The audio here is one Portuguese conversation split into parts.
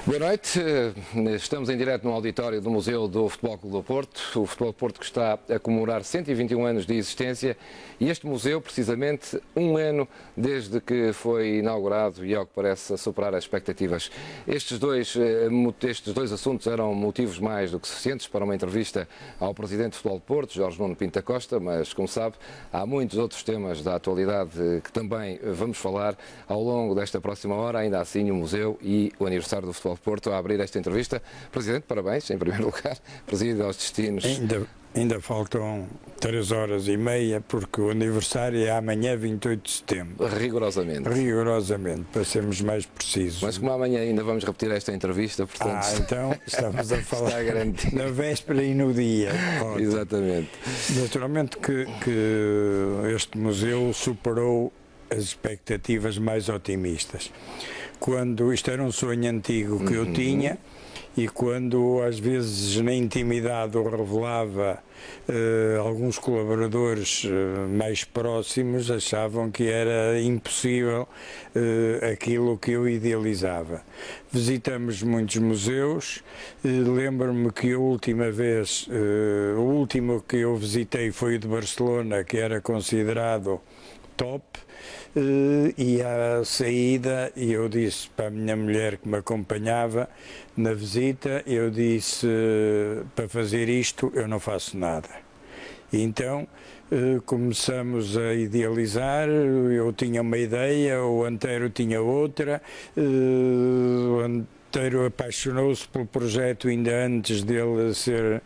Boa noite, estamos em direto no auditório do Museu do Futebol Clube do Porto. O Futebol do Porto que está a comemorar 121 anos de existência e este museu, precisamente, um ano desde que foi inaugurado e, ao que parece, a superar as expectativas. Estes dois assuntos eram motivos mais do que suficientes para uma entrevista ao Presidente do Futebol do Porto, Jorge Nuno Pinto da Costa, mas, como sabe, há muitos outros temas da atualidade que também vamos falar ao longo desta próxima hora. Ainda assim, o Museu e o aniversário do Futebol do Porto a abrir esta entrevista. Presidente, parabéns, em primeiro lugar, presídio aos destinos. Ainda faltam 3 horas e meia, porque o aniversário é amanhã, 28 de setembro. Rigorosamente. Rigorosamente, para sermos mais precisos. Mas como amanhã ainda vamos repetir esta entrevista, portanto... Então estamos a falar na véspera e no dia. Ótimo. Exatamente. Naturalmente que este museu superou as expectativas mais otimistas. Quando isto era um sonho antigo que eu tinha, e quando às vezes na intimidade eu revelava alguns colaboradores mais próximos achavam que era impossível aquilo que eu idealizava. Visitamos muitos museus, lembro-me que a última vez, o último que eu visitei foi o de Barcelona, que era considerado top. E à saída eu disse para a minha mulher que me acompanhava na visita, eu disse, para fazer isto eu não faço nada. E então começamos a idealizar, eu tinha uma ideia, o Antero tinha outra, o Antero apaixonou-se pelo projeto ainda antes dele ser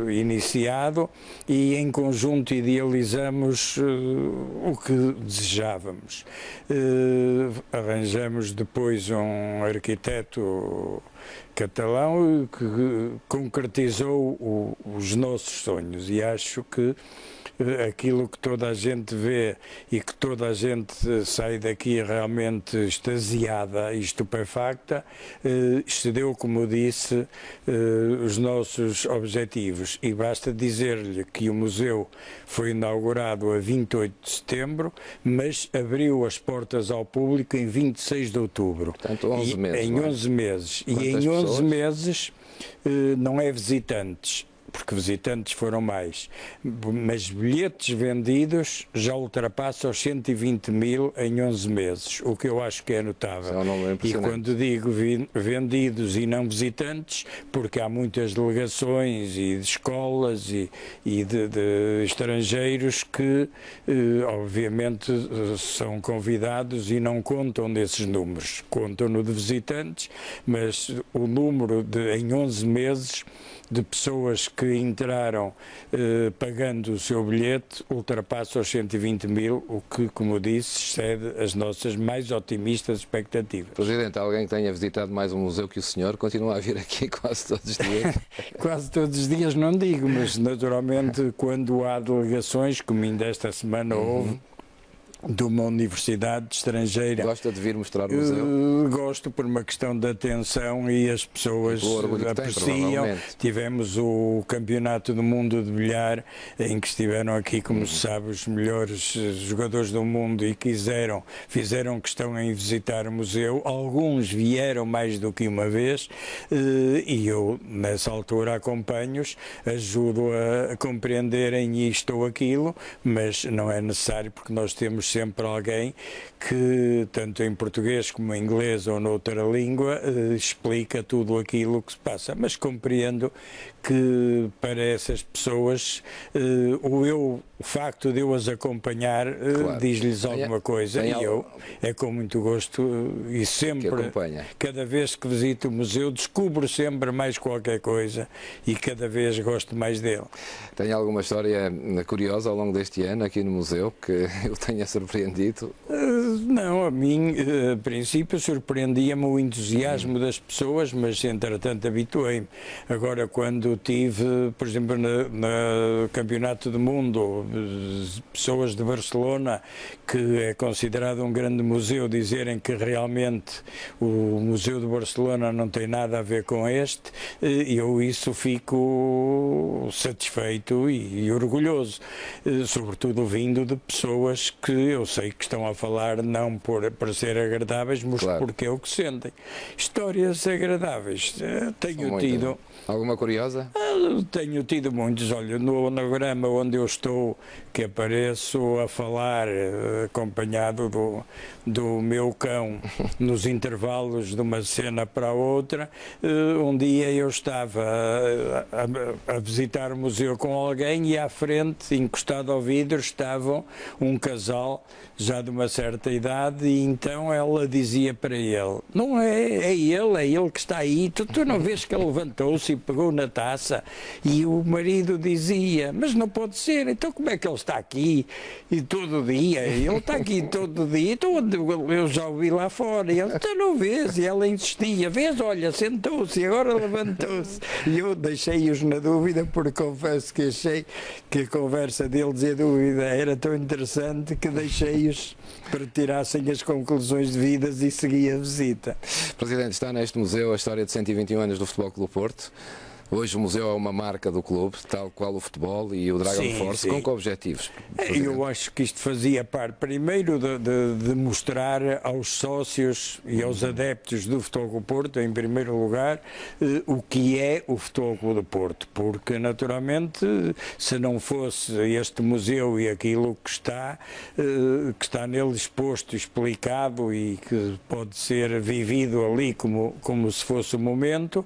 iniciado e em conjunto idealizamos o que desejávamos. Arranjamos depois um arquiteto catalão que concretizou os nossos sonhos e acho que aquilo que toda a gente vê e que toda a gente sai daqui realmente extasiada e estupefacta, excedeu, como disse, os nossos objetivos. E basta dizer-lhe que o museu foi inaugurado a 28 de setembro, mas abriu as portas ao público em 26 de outubro. Portanto, 11 meses. Em 11 meses. Quantas e em 11 pessoas? Meses não é visitantes, porque visitantes foram mais, mas bilhetes vendidos já ultrapassam os 120 mil em 11 meses, o que eu acho que é notável. E quando digo vendidos e não visitantes, porque há muitas delegações e de escolas e de estrangeiros que obviamente são convidados e não contam nesses números, contam no de visitantes, mas o número em 11 meses de pessoas que entraram pagando o seu bilhete ultrapassa os 120 mil, o que, como eu disse, excede as nossas mais otimistas expectativas. Presidente, alguém que tenha visitado mais um museu que o senhor continua a vir aqui quase todos os dias? Quase todos os dias não digo, mas naturalmente quando há delegações, como ainda esta semana houve, de uma universidade estrangeira. Gosta de vir mostrar o museu? Gosto por uma questão de atenção e as pessoas apreciam. Tivemos o Campeonato do Mundo de Bilhar, em que estiveram aqui, como se sabe, os melhores jogadores do mundo e fizeram questão em visitar o museu. Alguns vieram mais do que uma vez e eu, nessa altura, acompanho-os, ajudo a compreenderem isto ou aquilo, mas não é necessário porque nós temos sempre alguém que, tanto em português como em inglês ou noutra língua, explica tudo aquilo que se passa. Mas compreendo que para essas pessoas o facto de eu as acompanhar diz-lhes alguma coisa e eu é com muito gosto e sempre, cada vez que visito o museu, descubro sempre mais qualquer coisa e cada vez gosto mais dele. Tem alguma história curiosa ao longo deste ano aqui no museu que eu tenha surpreendido? Não, a mim, a princípio, surpreendia-me o entusiasmo das pessoas, mas entretanto habituei-me. Agora, quando tive, por exemplo, no Campeonato do Mundo, pessoas de Barcelona, que é considerado um grande museu, dizerem que realmente o Museu de Barcelona não tem nada a ver com este, eu isso fico satisfeito e orgulhoso, sobretudo vindo de pessoas que eu sei que estão a falar calhar não por ser agradáveis, mas Claro. porque é o que sentem. Histórias agradáveis, tenho tido. Alguma curiosa? Tenho tido muitos. Olha, no onograma onde eu estou, que apareço a falar, acompanhado do meu cão, nos intervalos de uma cena para a outra, um dia eu estava a visitar o museu com alguém e à frente, encostado ao vidro, estavam um casal já de uma certa idade, e então ela dizia para ele: não é ele que está aí, tu não vês que ele levantou-se e pegou na taça? E o marido dizia: mas não pode ser, então como é que ele está aqui e todo dia? Ele está aqui todo dia, então eu já o vi lá fora. E ele: então não vês? E ela insistia: vês, olha, sentou-se e agora levantou-se. E eu deixei-os na dúvida, porque confesso que achei que a conversa deles e a dúvida era tão interessante que deixei-os para tirassem as conclusões devidas e segui a visita. Presidente, está neste museu a história de 121 anos do Futebol Clube do Porto. Hoje o museu é uma marca do clube, tal qual o futebol e o Dragon Force. Com que objetivos, Presidente? Eu acho que isto fazia parte, primeiro, de mostrar aos sócios e aos adeptos do Futebol Clube do Porto, em primeiro lugar, o que é o Futebol Clube do Porto, porque, naturalmente, se não fosse este museu e aquilo que está nele exposto, explicado e que pode ser vivido ali como se fosse o momento,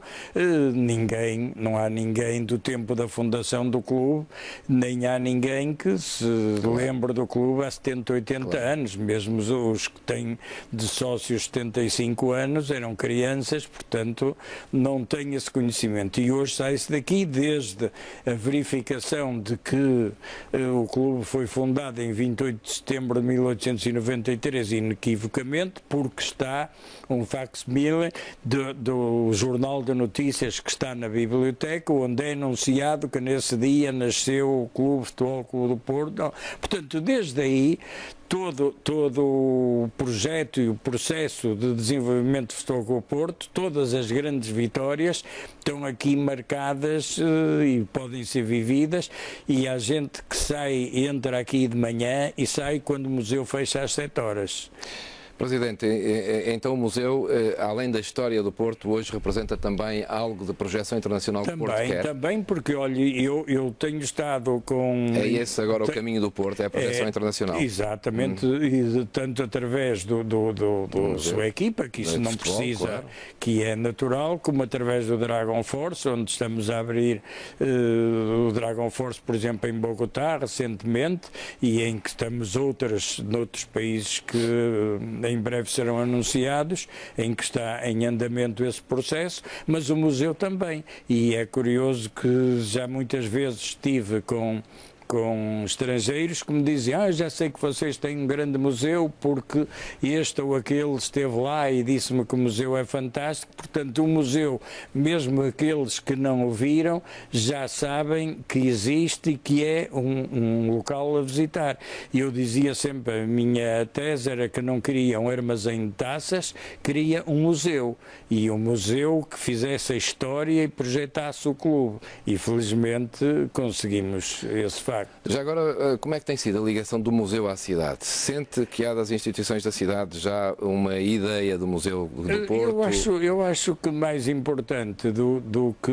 não há ninguém do tempo da fundação do clube, nem há ninguém que se lembre do clube há 70, 80 anos, mesmo os que têm de sócios 75 anos eram crianças, portanto não têm esse conhecimento. E hoje sai-se daqui, desde a verificação de que o clube foi fundado em 28 de setembro de 1893, inequivocamente, porque está um facsímile do Jornal de Notícias que está na biblioteca, onde é anunciado que nesse dia nasceu o Clube Futebol Clube do Porto. Portanto, desde aí, todo o projeto e o processo de desenvolvimento do Futebol Clube do Porto, todas as grandes vitórias estão aqui marcadas e podem ser vividas, e há gente que entra aqui de manhã e sai quando o museu fecha às 7 horas. Presidente, então o museu, além da história do Porto, hoje representa também algo de projeção internacional que o Porto quer? Também, porque, olha, eu tenho estado com... É esse agora o caminho do Porto, é a projeção internacional. Exatamente, e tanto através da sua equipa, que isso não futebol, precisa, claro, que é natural, como através do Dragon Force, onde estamos a abrir o Dragon Force, por exemplo, em Bogotá, recentemente, e em que estamos noutros países que em breve serão anunciados, em que está em andamento esse processo, mas o museu também. E é curioso que já muitas vezes estive com estrangeiros que me dizem: já sei que vocês têm um grande museu porque este ou aquele esteve lá e disse-me que o museu é fantástico. Portanto, o museu, mesmo aqueles que não o viram, já sabem que existe e que é um local a visitar. E eu dizia sempre, a minha tese era que não queria um armazém de taças, queria um museu, e um museu que fizesse a história e projetasse o clube, e felizmente conseguimos esse facto. Já agora, como é que tem sido a ligação do museu à cidade? Sente que há das instituições da cidade já uma ideia do Museu do Porto? Eu acho que mais importante do que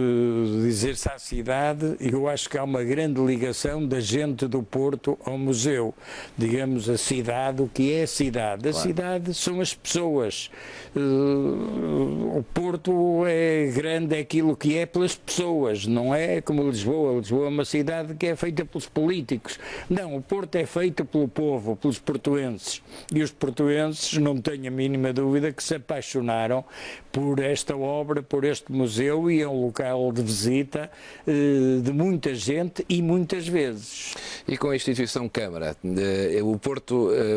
dizer-se à cidade, eu acho que há uma grande ligação da gente do Porto ao museu. Digamos, a cidade, o que é a cidade? A cidade são as pessoas. O Porto é grande, é aquilo que é pelas pessoas, não é como Lisboa. Lisboa é uma cidade que é feita pelos políticos. Não, o Porto é feito pelo povo, pelos portuenses. E os portuenses, não tenho a mínima dúvida, que se apaixonaram por esta obra, por este museu, e é um local de visita de muita gente e muitas vezes. E com a instituição Câmara,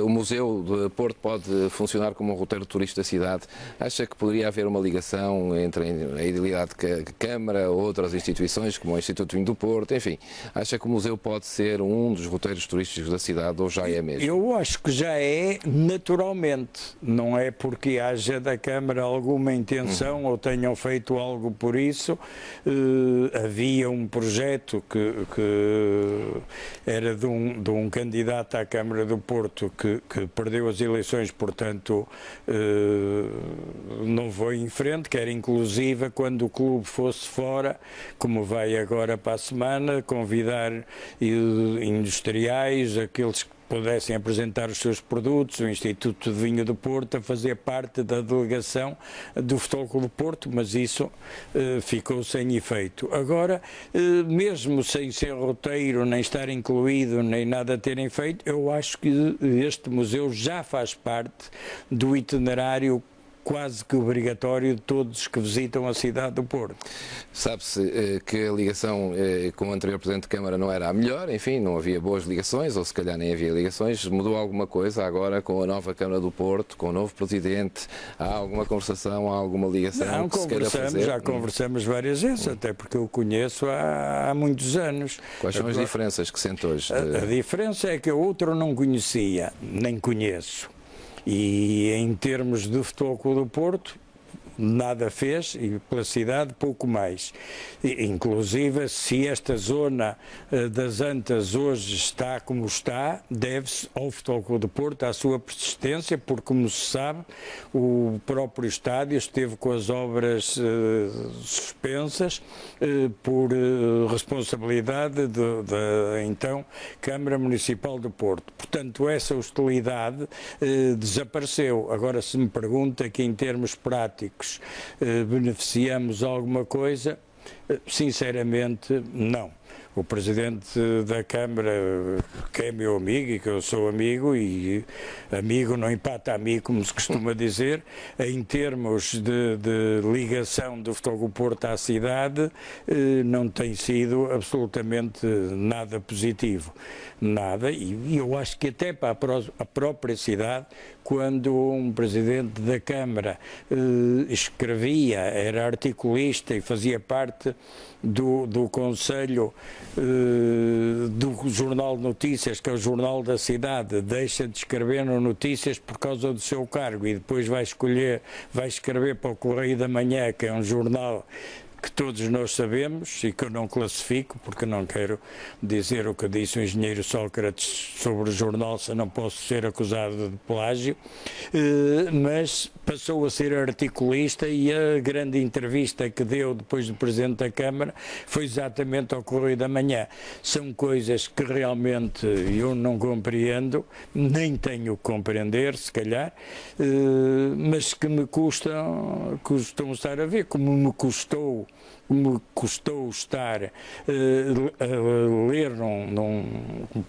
o Museu de Porto pode funcionar como um roteiro turístico da cidade? Acha que poderia haver uma ligação ligação entre a idilidade da Câmara, outras instituições, como o Instituto Vinho do Porto, enfim. Acha que o museu pode ser um dos roteiros turísticos da cidade, ou já é mesmo? Eu acho que já é naturalmente, não é porque haja da Câmara alguma intenção ou tenham feito algo por isso. Havia um projeto que era de um candidato à Câmara do Porto que perdeu as eleições, portanto não foi em frente, que era inclusive quando o clube fosse fora, como vai agora para a semana, convidar industriais, aqueles que pudessem apresentar os seus produtos, o Instituto de Vinho do Porto, a fazer parte da delegação do Futebol Clube do Porto, mas isso ficou sem efeito. Agora, mesmo sem ser roteiro, nem estar incluído, nem nada terem feito, eu acho que este museu já faz parte do itinerário quase que obrigatório de todos que visitam a cidade do Porto. Sabe-se que a ligação com o anterior Presidente de Câmara não era a melhor, enfim, não havia boas ligações, ou se calhar nem havia ligações. Mudou alguma coisa agora com a nova Câmara do Porto, com o novo Presidente? Há alguma conversação, há alguma ligação? Não, que se queira fazer? já conversamos várias vezes, até porque eu o conheço há muitos anos. Quais são as diferenças que sente hoje? A diferença é que o outro não conhecia, nem conheço. E em termos de Futebol Clube do Porto, nada fez, e pela cidade pouco mais. Inclusive, se esta zona das Antas hoje está como está, deve-se ao Futebol Clube do Porto, à sua persistência, porque, como se sabe, o próprio estádio esteve com as obras suspensas por responsabilidade da então Câmara Municipal do Porto. Portanto, essa hostilidade desapareceu. Agora, se me pergunta que em termos práticos beneficiamos alguma coisa, sinceramente não. O Presidente da Câmara, que é meu amigo e que eu sou amigo, e amigo não empata amigo, como se costuma dizer, em termos de ligação do Futebol Clube do Porto à cidade, não tem sido absolutamente nada positivo. Nada, e eu acho que até para a própria cidade, quando um Presidente da Câmara escrevia, era articulista e fazia parte do Conselho do Jornal de Notícias, que é o jornal da cidade, deixa de escrever no Notícias por causa do seu cargo e depois vai escrever para o Correio da Manhã, que é um jornal que todos nós sabemos e que eu não classifico, porque não quero dizer o que disse o engenheiro Sócrates sobre o jornal, se não posso ser acusado de plágio, mas passou a ser articulista, e a grande entrevista que deu depois do Presidente da Câmara foi exatamente ao Correio da Manhã. São coisas que realmente eu não compreendo, nem tenho que compreender, se calhar, mas que me custam estar a ver, como me custou estar a ler,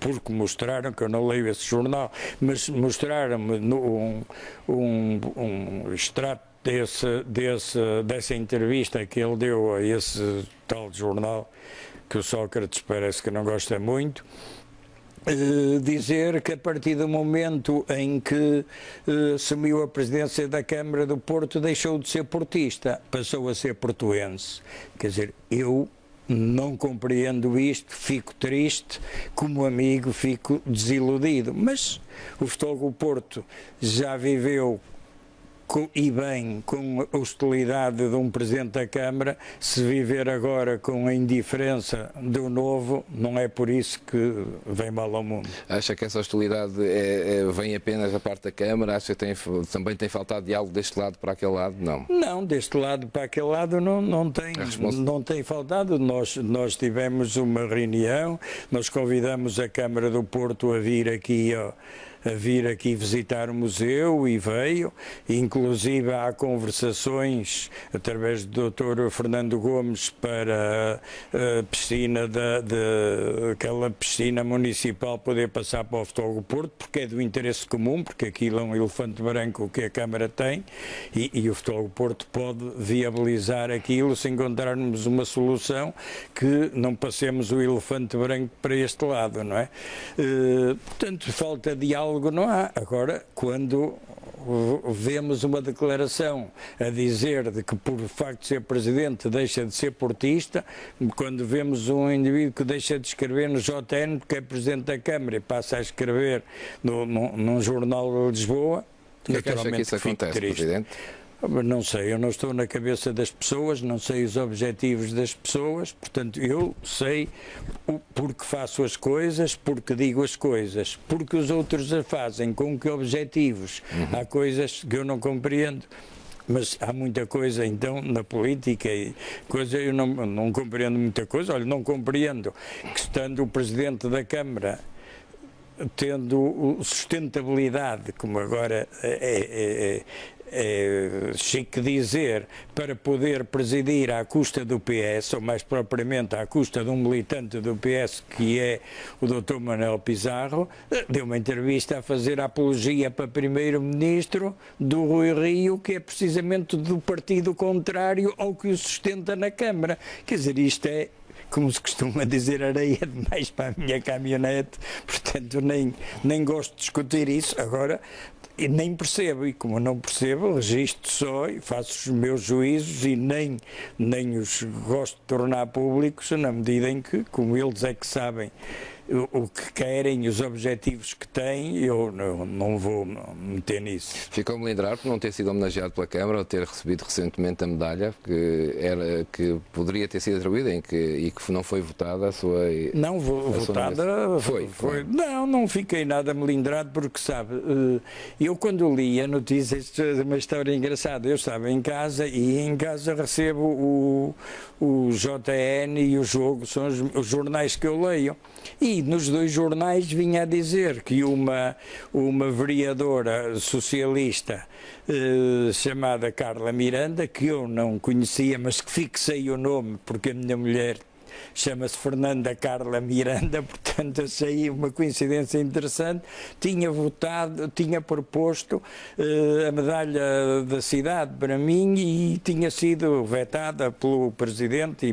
porque mostraram, que eu não leio esse jornal, mas mostraram-me um extrato dessa entrevista que ele deu a esse tal jornal, que o Sócrates parece que não gosta muito, dizer que a partir do momento em que assumiu a presidência da Câmara do Porto deixou de ser portista, passou a ser portuense. Quer dizer, eu não compreendo isto, fico triste, como amigo fico desiludido, mas o Futebol Clube do Porto já viveu e bem com a hostilidade de um Presidente da Câmara. Se viver agora com a indiferença do novo, não é por isso que vem mal ao mundo. Acha que essa hostilidade vem apenas da parte da Câmara? Acha que também tem faltado diálogo deste lado para aquele lado? Não. Não, deste lado para aquele lado não tem faltado. Nós tivemos uma reunião, nós convidamos a Câmara do Porto a vir aqui visitar o museu, e veio. Inclusive há conversações através do Dr. Fernando Gomes para a piscina aquela piscina municipal poder passar para o Futebol do Porto, porque é do interesse comum, porque aquilo é um elefante branco que a Câmara tem, e o Futebol do Porto pode viabilizar aquilo se encontrarmos uma solução que não passemos o elefante branco para este lado, não é? Portanto, falta diálogo não há. Agora, quando vemos uma declaração a dizer de que por facto de ser presidente deixa de ser portista, quando vemos um indivíduo que deixa de escrever no JN porque é presidente da Câmara e passa a escrever num jornal de Lisboa, E que acha que isso acontece, Presidente? Não sei, eu não estou na cabeça das pessoas, não sei os objetivos das pessoas, portanto eu sei porque faço as coisas, porque digo as coisas, porque os outros as fazem, com que objetivos. Há coisas que eu não compreendo. Mas há muita coisa, então, na política, eu não compreendo muita coisa. Olha, não compreendo que, estando o Presidente da Câmara tendo sustentabilidade, como agora é chique dizer, para poder presidir à custa do PS, ou mais propriamente à custa de um militante do PS, que é o Dr. Manuel Pizarro, deu uma entrevista a fazer a apologia para primeiro-ministro do Rui Rio, que é precisamente do partido contrário ao que o sustenta na Câmara. Quer dizer, isto é, como se costuma dizer, areia demais para a minha caminhonete, portanto nem gosto de discutir isso. Agora, e nem percebo, e como não percebo, registro só e faço os meus juízos e nem os gosto de tornar públicos, na medida em que, como eles é que sabem o que querem e os objetivos que têm, eu não vou meter nisso. Ficou melindrado por não ter sido homenageado pela Câmara ou ter recebido recentemente a medalha que poderia ter sido atribuída e que não foi votada a sua... Não, votada foi. Não fiquei nada melindrado porque, sabe, eu quando li a notícia, isto é uma história engraçada, eu estava em casa e em casa recebo o JN e o Jogo, são os jornais que eu leio. E nos dois jornais vinha a dizer que uma vereadora socialista chamada Carla Miranda, que eu não conhecia, mas que fixei o nome porque a minha mulher chama-se Fernanda Carla Miranda, portanto achei uma coincidência interessante, tinha proposto a medalha da cidade para mim e tinha sido vetada pelo Presidente e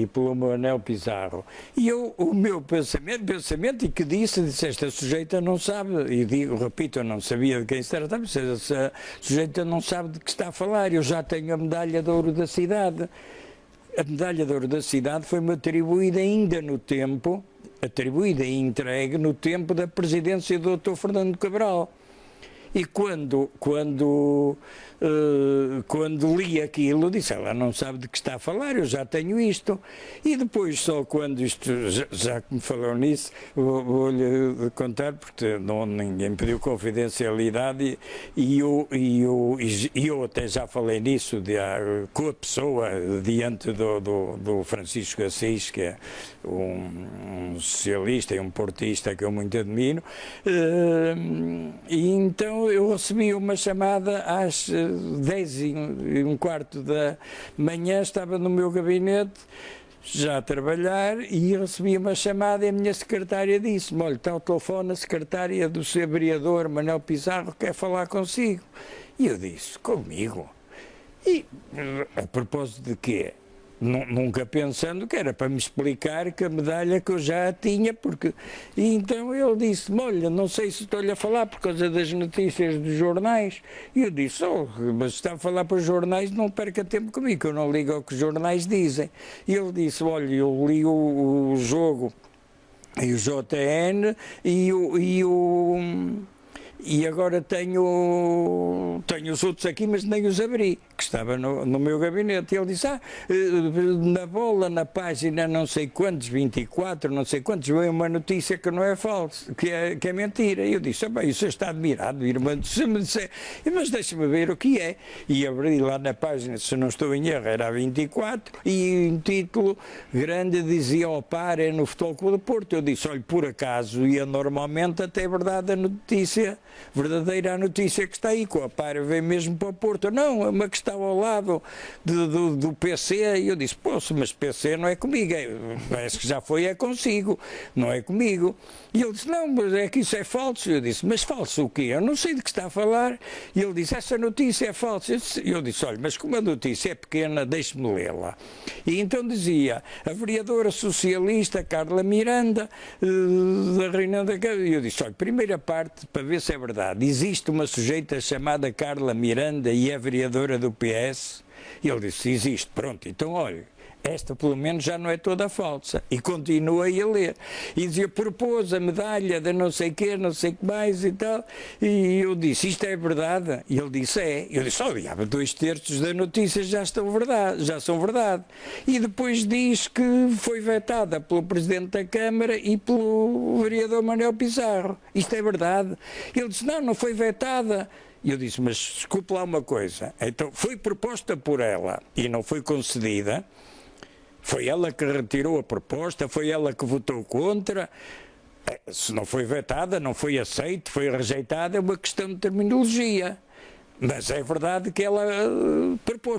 pelo Manuel Pizarro. E o meu pensamento, e que disse, esta sujeita não sabe, e repito, eu não sabia de quem se tratava, esta sujeita não sabe de que está a falar, eu já tenho a medalha de ouro da cidade. A medalha de ouro da cidade foi-me atribuída ainda no tempo, atribuída e entregue no tempo da presidência do Dr. Fernando Cabral. E quando li aquilo, disse, ela não sabe de que está a falar, eu já tenho isto. E depois, só quando isto, já que me falou nisso, vou-lhe contar, porque ninguém pediu confidencialidade, e eu até já falei nisso com a pessoa diante do Francisco Assis, que é um socialista e um portista que eu muito admiro, e então eu recebi uma chamada às 10h15 da manhã, estava no meu gabinete já a trabalhar e recebi uma chamada e a minha secretária disse-me, olha, está ao telefone a secretária do seu vereador Manuel Pizarro quer falar consigo. E eu disse, comigo? E a propósito de quê? Nunca pensando que era para me explicar que a medalha que eu já tinha, E então ele disse-me, olha, não sei se estou-lhe a falar por causa das notícias dos jornais. E eu disse, mas está a falar para os jornais, não perca tempo comigo, que eu não ligo ao que os jornais dizem. E ele disse, olha, eu li o Jogo e o JN e agora tenho os outros aqui, mas nem os abri, que estava no meu gabinete. E ele disse, na bola, na página não sei quantos, 24, não sei quantos, veio uma notícia que não é falsa, que é mentira. E eu disse, bem, isso está admirado, irmã, mas deixa-me ver o que é. E abri lá na página, se não estou em erro, era a 24, e em título grande dizia, é no Futebol Clube do Porto. Eu disse, olha, por acaso, e normalmente até é verdade a notícia, verdadeira a notícia que está aí, com a Par veio mesmo para o Porto. Não, é uma que está ao lado do PC, e eu disse, poxa, mas PC não é comigo, parece que já foi, é consigo, não é comigo. E ele disse, não, mas é que isso é falso. Eu disse, mas falso o quê? Eu não sei de que está a falar. E ele disse, essa notícia é falsa. Eu disse, olha, mas como a notícia é pequena, deixe-me lê-la. E então dizia, a vereadora socialista Carla Miranda, da reunião da Câmara. E eu disse, olha, primeira parte, para ver se é verdade. Existe uma sujeita chamada Carla Miranda e é vereadora do PS? E ele disse, existe. Pronto, então olha, esta pelo menos já não é toda falsa. E continuei a ler. E dizia, propôs a medalha de não sei quê, não sei o que mais e tal. E eu disse, isto é verdade? E ele disse, é. Eu disse, oh diabo, 2/3 das notícias já são verdade. E depois diz que foi vetada pelo Presidente da Câmara e pelo vereador Manuel Pizarro. Isto é verdade? Ele disse, não, não foi vetada. E eu disse, mas desculpe lá uma coisa. Então, foi proposta por ela e não foi concedida. Foi ela que retirou a proposta, foi ela que votou contra. Se não foi vetada, não foi aceito, foi rejeitada, é uma questão de terminologia. Mas é verdade que ela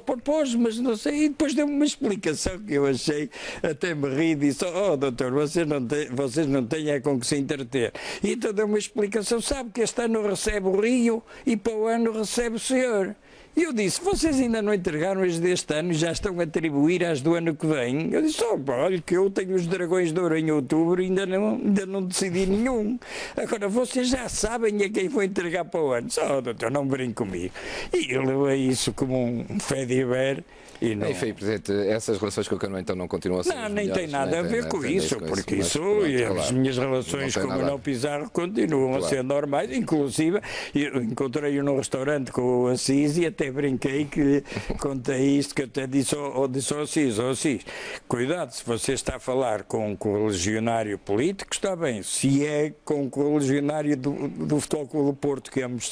propôs, mas não sei, e depois deu-me uma explicação que eu achei, até me ri e disse, oh doutor, vocês não têm é com que se entreter. E então deu uma explicação, sabe que este ano recebe o Rio e para o ano recebe o senhor. E eu disse, vocês ainda não entregaram as deste ano e já estão a atribuir às do ano que vem? Eu disse, oh, olha que eu tenho os Dragões de Ouro em outubro e ainda não decidi nenhum. Agora, vocês já sabem a quem vou entregar para o ano. Oh, doutor, não brinque comigo. E eu levei isso como um fé de Iber. E não... Enfim, Presidente, essas relações com o Cano então não continuam a ser Não, nem tem nada a ver com isso, porque isso e as minhas relações com o Manuel Pizarro continuam a ser normais, inclusive eu encontrei-o num restaurante com o Assis e até brinquei que contei isto, que até disse ao Assis, cuidado, se você está a falar com o legionário político, está bem, se é com o legionário do Futebol Clube do Porto, que ambos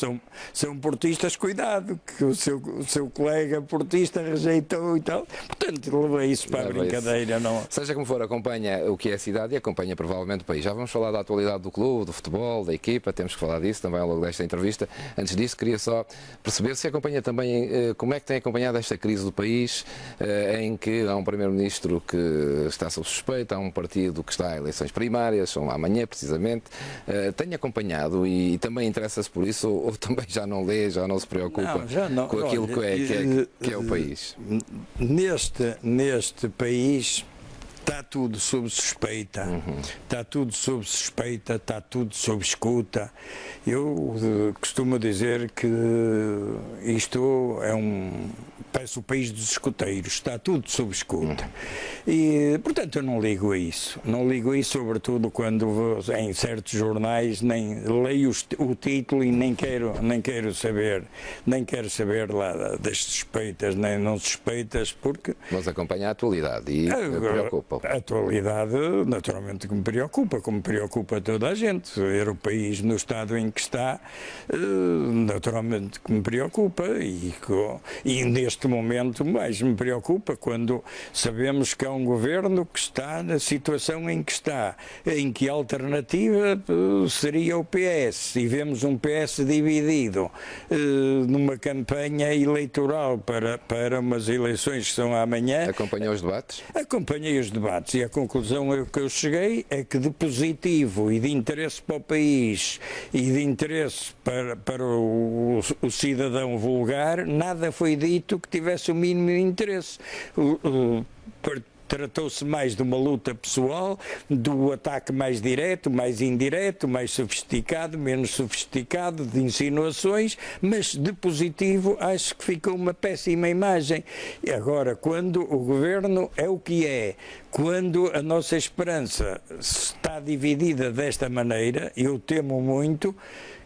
são portistas, cuidado, que o seu colega portista rejeitou e tal. Portanto, levei isso para a brincadeira. Não... Seja como for, acompanha o que é a cidade e acompanha provavelmente o país. Já vamos falar da atualidade do clube, do futebol, da equipa, temos que falar disso também ao longo desta entrevista. Antes disso, queria só perceber se acompanha também, como é que tem acompanhado esta crise do país, em que há um primeiro-ministro que está sob suspeita, há um partido que está em eleições primárias, são amanhã precisamente. Tem acompanhado e também interessa-se por isso ou também já não lê, já não se preocupa com aquilo que é o país? Neste país está tudo sob suspeita, está tudo sob suspeita, está tudo sob escuta. Eu costumo dizer que isto parece o país dos escuteiros, está tudo sob escuta. E, portanto, eu não ligo a isso. Não ligo a isso, sobretudo quando vou em certos jornais, nem leio o título e nem quero saber lá das suspeitas, nem não suspeitas, porque... Mas acompanha a atualidade e preocupa. A atualidade, naturalmente, que me preocupa, como preocupa toda a gente. Ver o país no estado em que está, naturalmente que me preocupa e neste momento mais me preocupa quando sabemos que há um governo que está na situação em que está, em que a alternativa seria o PS, e vemos um PS dividido numa campanha eleitoral para umas eleições que são amanhã. Acompanhou os debates? Acompanhei os debates e a conclusão a que eu cheguei é que de positivo e de interesse para o país e de interesse para o cidadão vulgar, nada foi dito que tivesse o mínimo interesse. Tratou-se mais de uma luta pessoal, do ataque mais direto, mais indireto, mais sofisticado, menos sofisticado, de insinuações, mas de positivo acho que ficou uma péssima imagem. E agora, quando o governo é o que é, quando a nossa esperança está dividida desta maneira, eu temo muito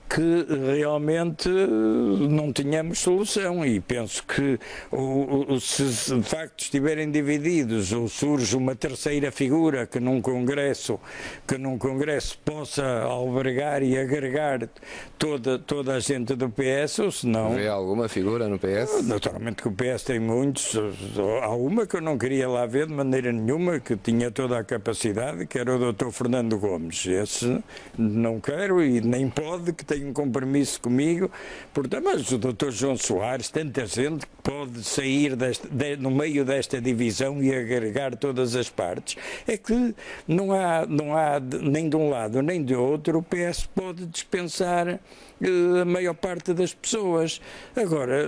que realmente não tenhamos solução e penso que se de facto estiverem divididos ou surge uma terceira figura que num congresso possa albergar e agregar toda a gente do PS, ou se não... Vê alguma figura no PS? Naturalmente que o PS tem muitos, há uma que eu não queria lá ver de maneira nenhuma, que tinha toda a capacidade, que era o Dr. Fernando Gomes. Esse não quero e nem pode, que tem um compromisso comigo, portanto, mas o Dr. João Soares, tanta gente que pode sair no meio desta divisão e agregar todas as partes, é que não há nem de um lado nem de outro, o PS pode dispensar a maior parte das pessoas. Agora,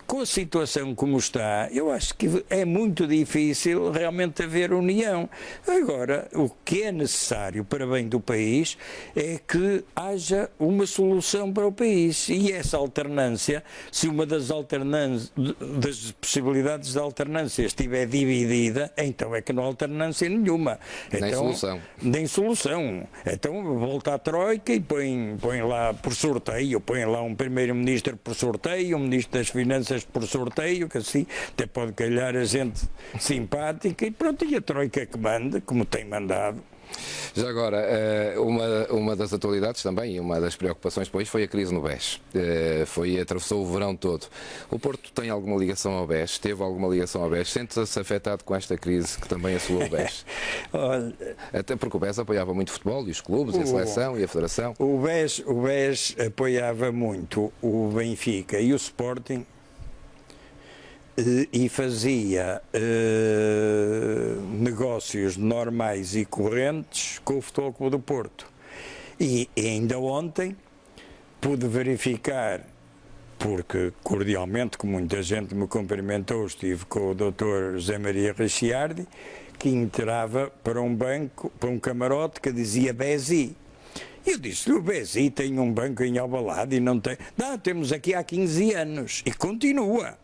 com a situação como está, eu acho que é muito difícil realmente haver união. Agora, o que é necessário para bem do país é que haja uma solução para o país. E essa alternância, se uma das possibilidades de alternância estiver dividida, então é que não há alternância nenhuma. Nem solução. Nem solução. Então volta à Troika e põe lá por sorteio, põe lá um primeiro-ministro por sorteio, um ministro das Finanças por sorteio, que assim até pode calhar a gente simpática, e pronto, e a Troika que manda, como tem mandado. Já agora, uma das atualidades também, e uma das preocupações depois, foi a crise no BES. Atravessou o verão todo. O Porto tem alguma ligação ao BES? Teve alguma ligação ao BES? Sente-se afetado com esta crise que também assolou o BES? Até porque o BES apoiava muito o futebol, e os clubes, e a seleção, e a federação. O BES apoiava muito o Benfica e o Sporting, e fazia negócios normais e correntes com o Futebol Clube do Porto. E ainda ontem pude verificar, porque cordialmente, com muita gente me cumprimentou, estive com o Dr. José Maria Rechiardi, que entrava para um banco, para um camarote que dizia BESI. Eu disse-lhe, o BESI tem um banco em Alvalade e não tem. Não, temos aqui há 15 anos e continua.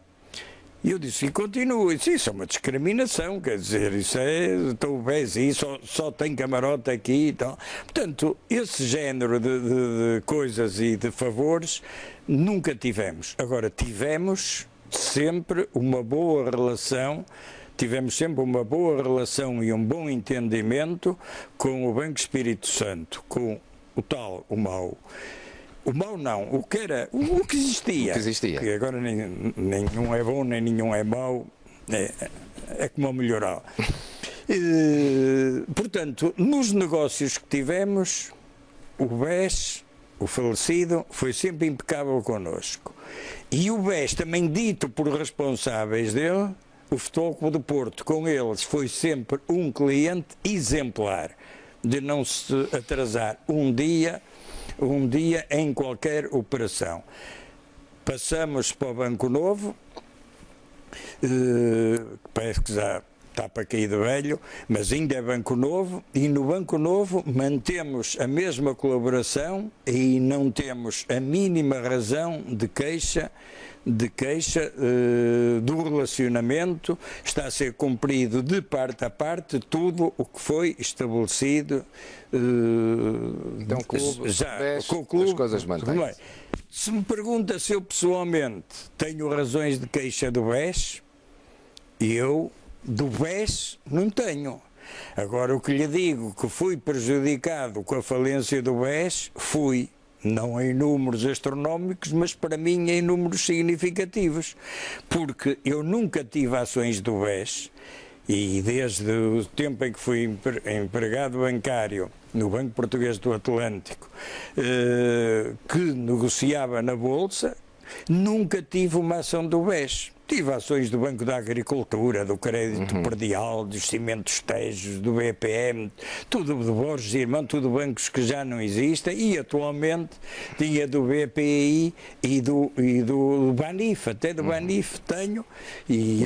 E eu disse, e continua, isso é uma discriminação, quer dizer, isso é, então o BESI só tem camarote aqui e tal. Portanto, esse género de coisas e de favores nunca tivemos. Agora, tivemos sempre uma boa relação e um bom entendimento com o Banco Espírito Santo, com o mau. O mau não, o que existia. O que existia. Que agora nenhum é bom, nem nenhum é mau, é como a melhorar. Portanto, nos negócios que tivemos, o BES, o falecido, foi sempre impecável connosco. E o BES, também dito por responsáveis dele, o Futebol Clube do Porto, com eles, foi sempre um cliente exemplar, de não se atrasar um dia em qualquer operação. Passamos para o Banco Novo, parece que já está para cair de velho, mas ainda é Banco Novo, e no Banco Novo mantemos a mesma colaboração e não temos a mínima razão de queixa do relacionamento. Está a ser cumprido de parte a parte tudo o que foi estabelecido. Então, com o clube, as coisas mantêm-se. Se me pergunta se eu pessoalmente tenho razões de queixa do BES, eu do BES não tenho. Agora, o que lhe digo, que fui prejudicado com a falência do BES, fui. Não em números astronómicos, mas para mim em números significativos, porque eu nunca tive ações do BES, e desde o tempo em que fui empregado bancário no Banco Português do Atlântico, que negociava na Bolsa, nunca tive uma ação do BES. Tive ações do Banco da Agricultura, do Crédito Predial, dos Cimentos Tejos, do BPM, tudo do Borges Irmão, tudo bancos que já não existem, e atualmente tinha do BPI e do Banif, até do Banif tenho, e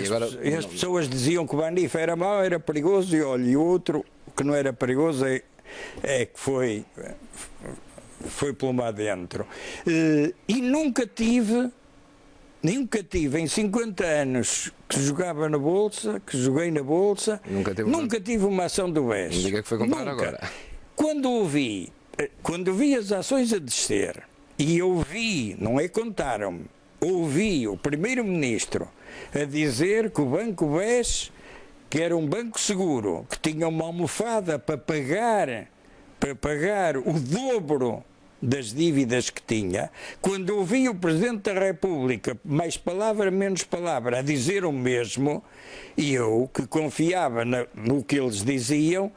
as pessoas diziam que o Banif era mau, era perigoso, e olha, e outro que não era perigoso é que foi pelo lá dentro. E nunca tive em 50 anos que jogava na Bolsa, que joguei na Bolsa, nunca tive uma ação do BES. Não diga que foi comprar agora. Quando vi as ações a descer, e eu vi, não é contaram-me, ouvi o primeiro-ministro a dizer que o Banco BES, que era um banco seguro, que tinha uma almofada para pagar o dobro das dívidas que tinha, quando ouvi o Presidente da República, mais palavra, menos palavra, a dizer o mesmo, e eu, que confiava no que eles diziam,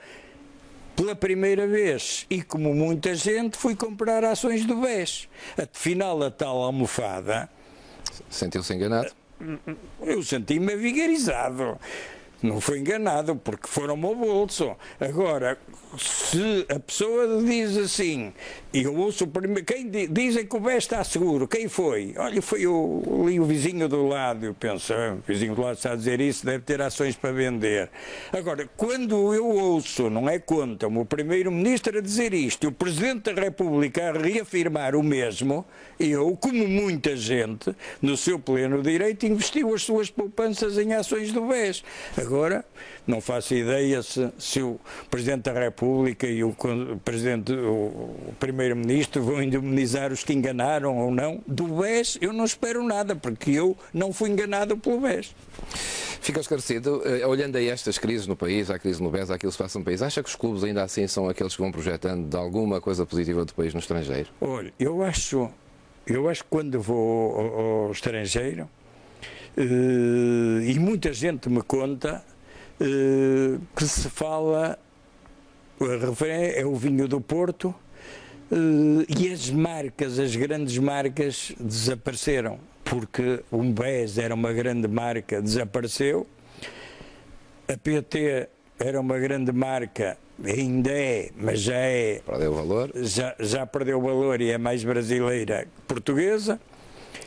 pela primeira vez, e como muita gente, fui comprar ações do BES. Afinal, a tal almofada... Sentiu-se enganado? Eu senti-me vigarizado. Não foi enganado, porque foram ao bolso. Agora, se a pessoa diz assim, E eu ouço o primeiro. Dizem que o BES está seguro. Quem foi? Olha, foi o vizinho do lado. Eu penso, o vizinho do lado está a dizer isso, deve ter ações para vender. Agora, quando eu ouço, não é conta-me, o primeiro-ministro a dizer isto e o Presidente da República a reafirmar o mesmo, eu, como muita gente, no seu pleno direito, investiu as suas poupanças em ações do BES. Agora, não faço ideia se o Presidente da República e o Primeiro-Ministro vão indemnizar os que enganaram ou não. Do BES eu não espero nada, porque eu não fui enganado pelo BES. Fica esclarecido, olhando a estas crises no país, à crise no BES, àquilo que se passa no país, acha que os clubes ainda assim são aqueles que vão projetando de alguma coisa positiva do país no estrangeiro? Olha, eu acho que quando vou ao estrangeiro, e muita gente me conta, que se fala, a referência é o vinho do Porto, e as marcas, as grandes marcas desapareceram, porque o BES era uma grande marca, desapareceu, a PT era uma grande marca, ainda é, mas já é... Perdeu o valor? Já perdeu o valor e é mais brasileira que portuguesa.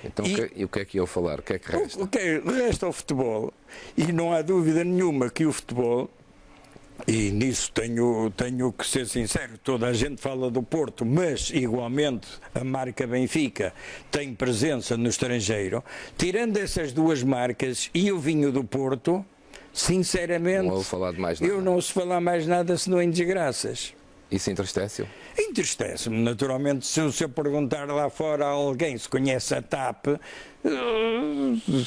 Então, e o que é que eu falar? O que é que resta? Resta o futebol, e não há dúvida nenhuma que o futebol, e nisso tenho que ser sincero, toda a gente fala do Porto, mas igualmente a marca Benfica tem presença no estrangeiro. Tirando essas duas marcas e o vinho do Porto, sinceramente, não ouço falar de mais nada. Eu não ouço falar mais nada senão em desgraças. Isso entristece-o? Entristece-me, naturalmente, se eu perguntar lá fora a alguém se conhece a TAP,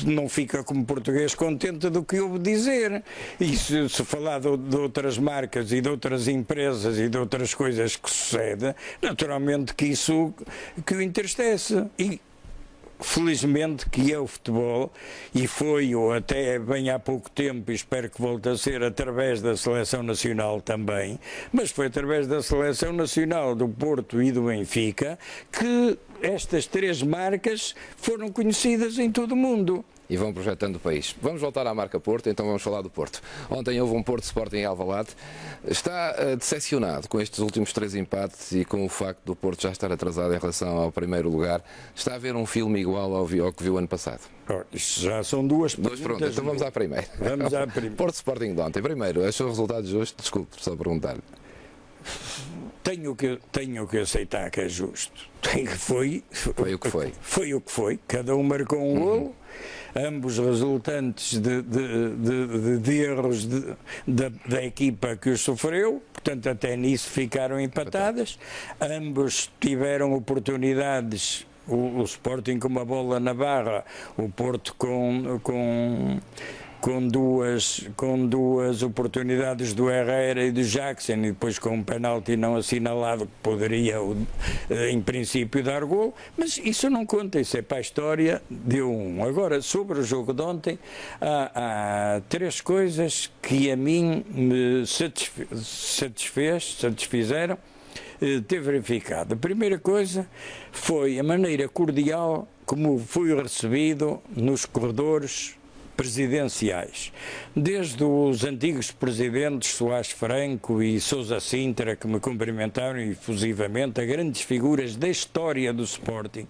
não fica como português contente do que ouve dizer. E se falar de outras marcas e de outras empresas e de outras coisas que sucedem, naturalmente que isso que o entristece. E felizmente que é o futebol, e foi ou até bem há pouco tempo, e espero que volte a ser através da Seleção Nacional também, mas foi através da Seleção Nacional do Porto e do Benfica que estas três marcas foram conhecidas em todo o mundo. E vão projetando o país. Vamos voltar à marca Porto, então vamos falar do Porto. Ontem houve um Porto Sporting em Alvalade. Está decepcionado com estes últimos 3 empates e com o facto do Porto já estar atrasado em relação ao primeiro lugar. Está a ver um filme igual ao que viu ano passado? Isso já são duas perguntas. Pronto, então vamos à primeira. Vamos à primeira. Porto Sporting de ontem. Primeiro, achou os resultados justos? Desculpe, só perguntar-lhe. Tenho que aceitar que é justo. Foi o que foi. Foi o que foi. Cada um marcou um golo, ambos resultantes de erros da equipa que os sofreu, portanto até nisso ficaram empatadas. Ambos tiveram oportunidades, o Sporting com uma bola na barra, o Porto com duas oportunidades do Herrera e do Jackson, e depois com um penalti não assinalado que poderia, em princípio, dar gol, mas isso não conta, isso é para a história, deu um. Agora, sobre o jogo de ontem, há 3 coisas que a mim me satisfizeram ter verificado. A primeira coisa foi a maneira cordial como fui recebido nos corredores presidenciais, desde os antigos presidentes Soares Franco e Sousa Sintra, que me cumprimentaram efusivamente, a grandes figuras da história do Sporting,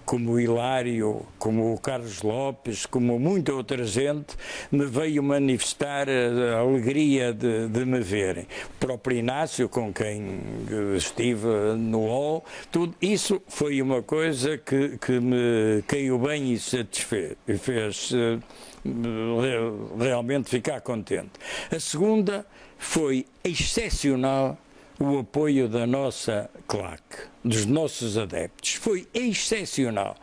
como o Hilário, como o Carlos Lopes, como muita outra gente, me veio manifestar a alegria de me verem. O próprio Inácio, com quem estive no UOL, tudo isso foi uma coisa que me caiu bem e satisfez, e fez realmente ficar contente. A segunda foi excepcional o apoio da nossa claque, dos nossos adeptos. Foi excepcional.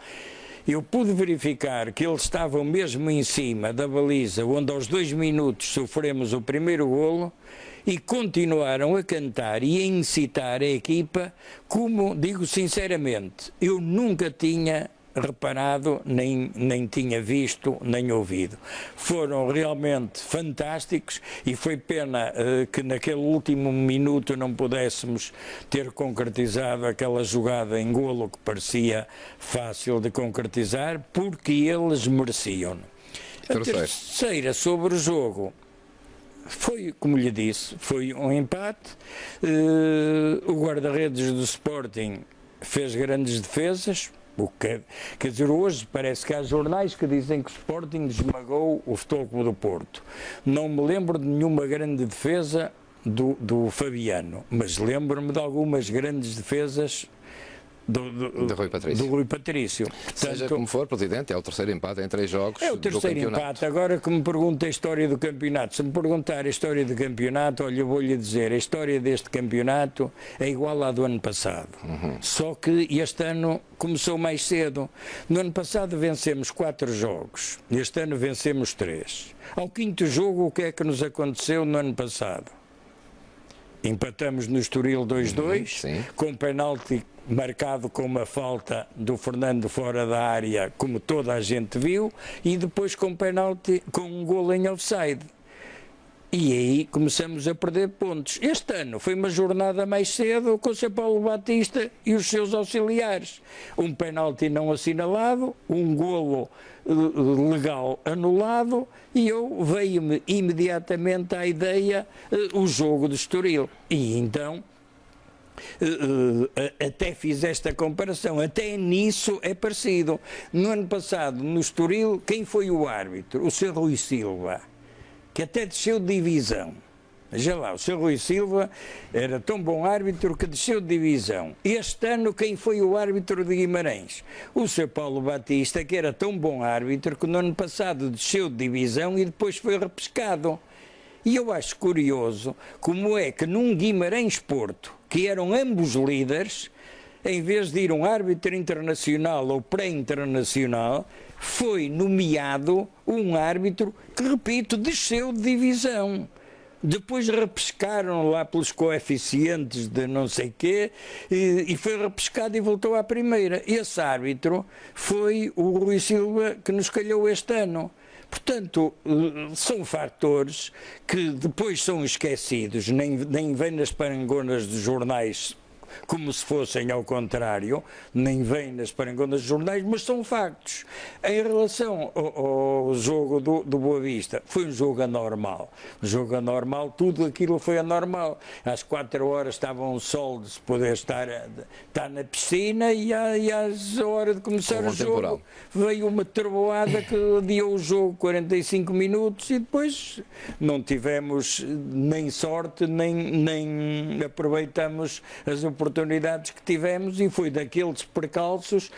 Eu pude verificar que eles estavam mesmo em cima da baliza, onde aos 2 minutos sofremos o primeiro golo, e continuaram a cantar e a incitar a equipa, como, digo sinceramente, eu nunca tinha reparado, nem tinha visto, nem ouvido. Foram realmente fantásticos, e foi pena que naquele último minuto não pudéssemos ter concretizado aquela jogada em golo que parecia fácil de concretizar, porque eles mereciam. A terceira sobre o jogo, foi, como lhe disse, foi um empate. O guarda-redes do Sporting fez grandes defesas. Quer dizer, hoje parece que há jornais que dizem que o Sporting esmagou o Futebol Clube do Porto. Não me lembro de nenhuma grande defesa do Fabiano, mas lembro-me de algumas grandes defesas de Rui Patrício. Seja como for, Presidente, é o terceiro empate em 3 jogos. É o terceiro empate. Agora que me pergunta a história do campeonato, se me perguntar a história do campeonato, olha, eu vou-lhe dizer, a história deste campeonato é igual à do ano passado. Só que este ano começou mais cedo. No ano passado vencemos 4 jogos, este ano vencemos 3. Ao 5º jogo, o que é que nos aconteceu no ano passado? Empatamos no Estoril 2-2, com um penalti marcado com uma falta do Fernando fora da área, como toda a gente viu, e depois com penalti, com um golo em offside. E aí começamos a perder pontos. Este ano foi uma jornada mais cedo com o São Paulo Batista e os seus auxiliares. Um penalti não assinalado, um golo legal anulado, e veio-me imediatamente à ideia o jogo do Estoril. E então até fiz esta comparação, até nisso é parecido. No ano passado, no Estoril, quem foi o árbitro? O Sr. Rui Silva, que até desceu de divisão. Veja lá, o Sr. Rui Silva era tão bom árbitro que desceu de divisão. Este ano, quem foi o árbitro de Guimarães? O Sr. Paulo Batista, que era tão bom árbitro que no ano passado desceu de divisão e depois foi repescado. E eu acho curioso como é que num Guimarães-Porto, que eram ambos líderes, em vez de ir um árbitro internacional ou pré-internacional, foi nomeado um árbitro que, repito, desceu de divisão. Depois repescaram lá pelos coeficientes de não sei quê, e foi repescado e voltou à primeira. Esse árbitro foi o Rui Silva, que nos calhou este ano. Portanto, são fatores que depois são esquecidos, nem vêm nas parangonas dos jornais como se fossem ao contrário, nem vêm nas parangonas dos jornais, mas são factos. Em relação ao jogo do Boa Vista, foi um jogo anormal. Um jogo anormal, tudo aquilo foi anormal. Às 4 horas estava um sol de se poder estar na piscina, e às horas de começar o jogo veio uma trovoada que adiou o jogo 45 minutos, e depois não tivemos nem sorte, nem aproveitamos as oportunidades que tivemos, e foi daqueles percalços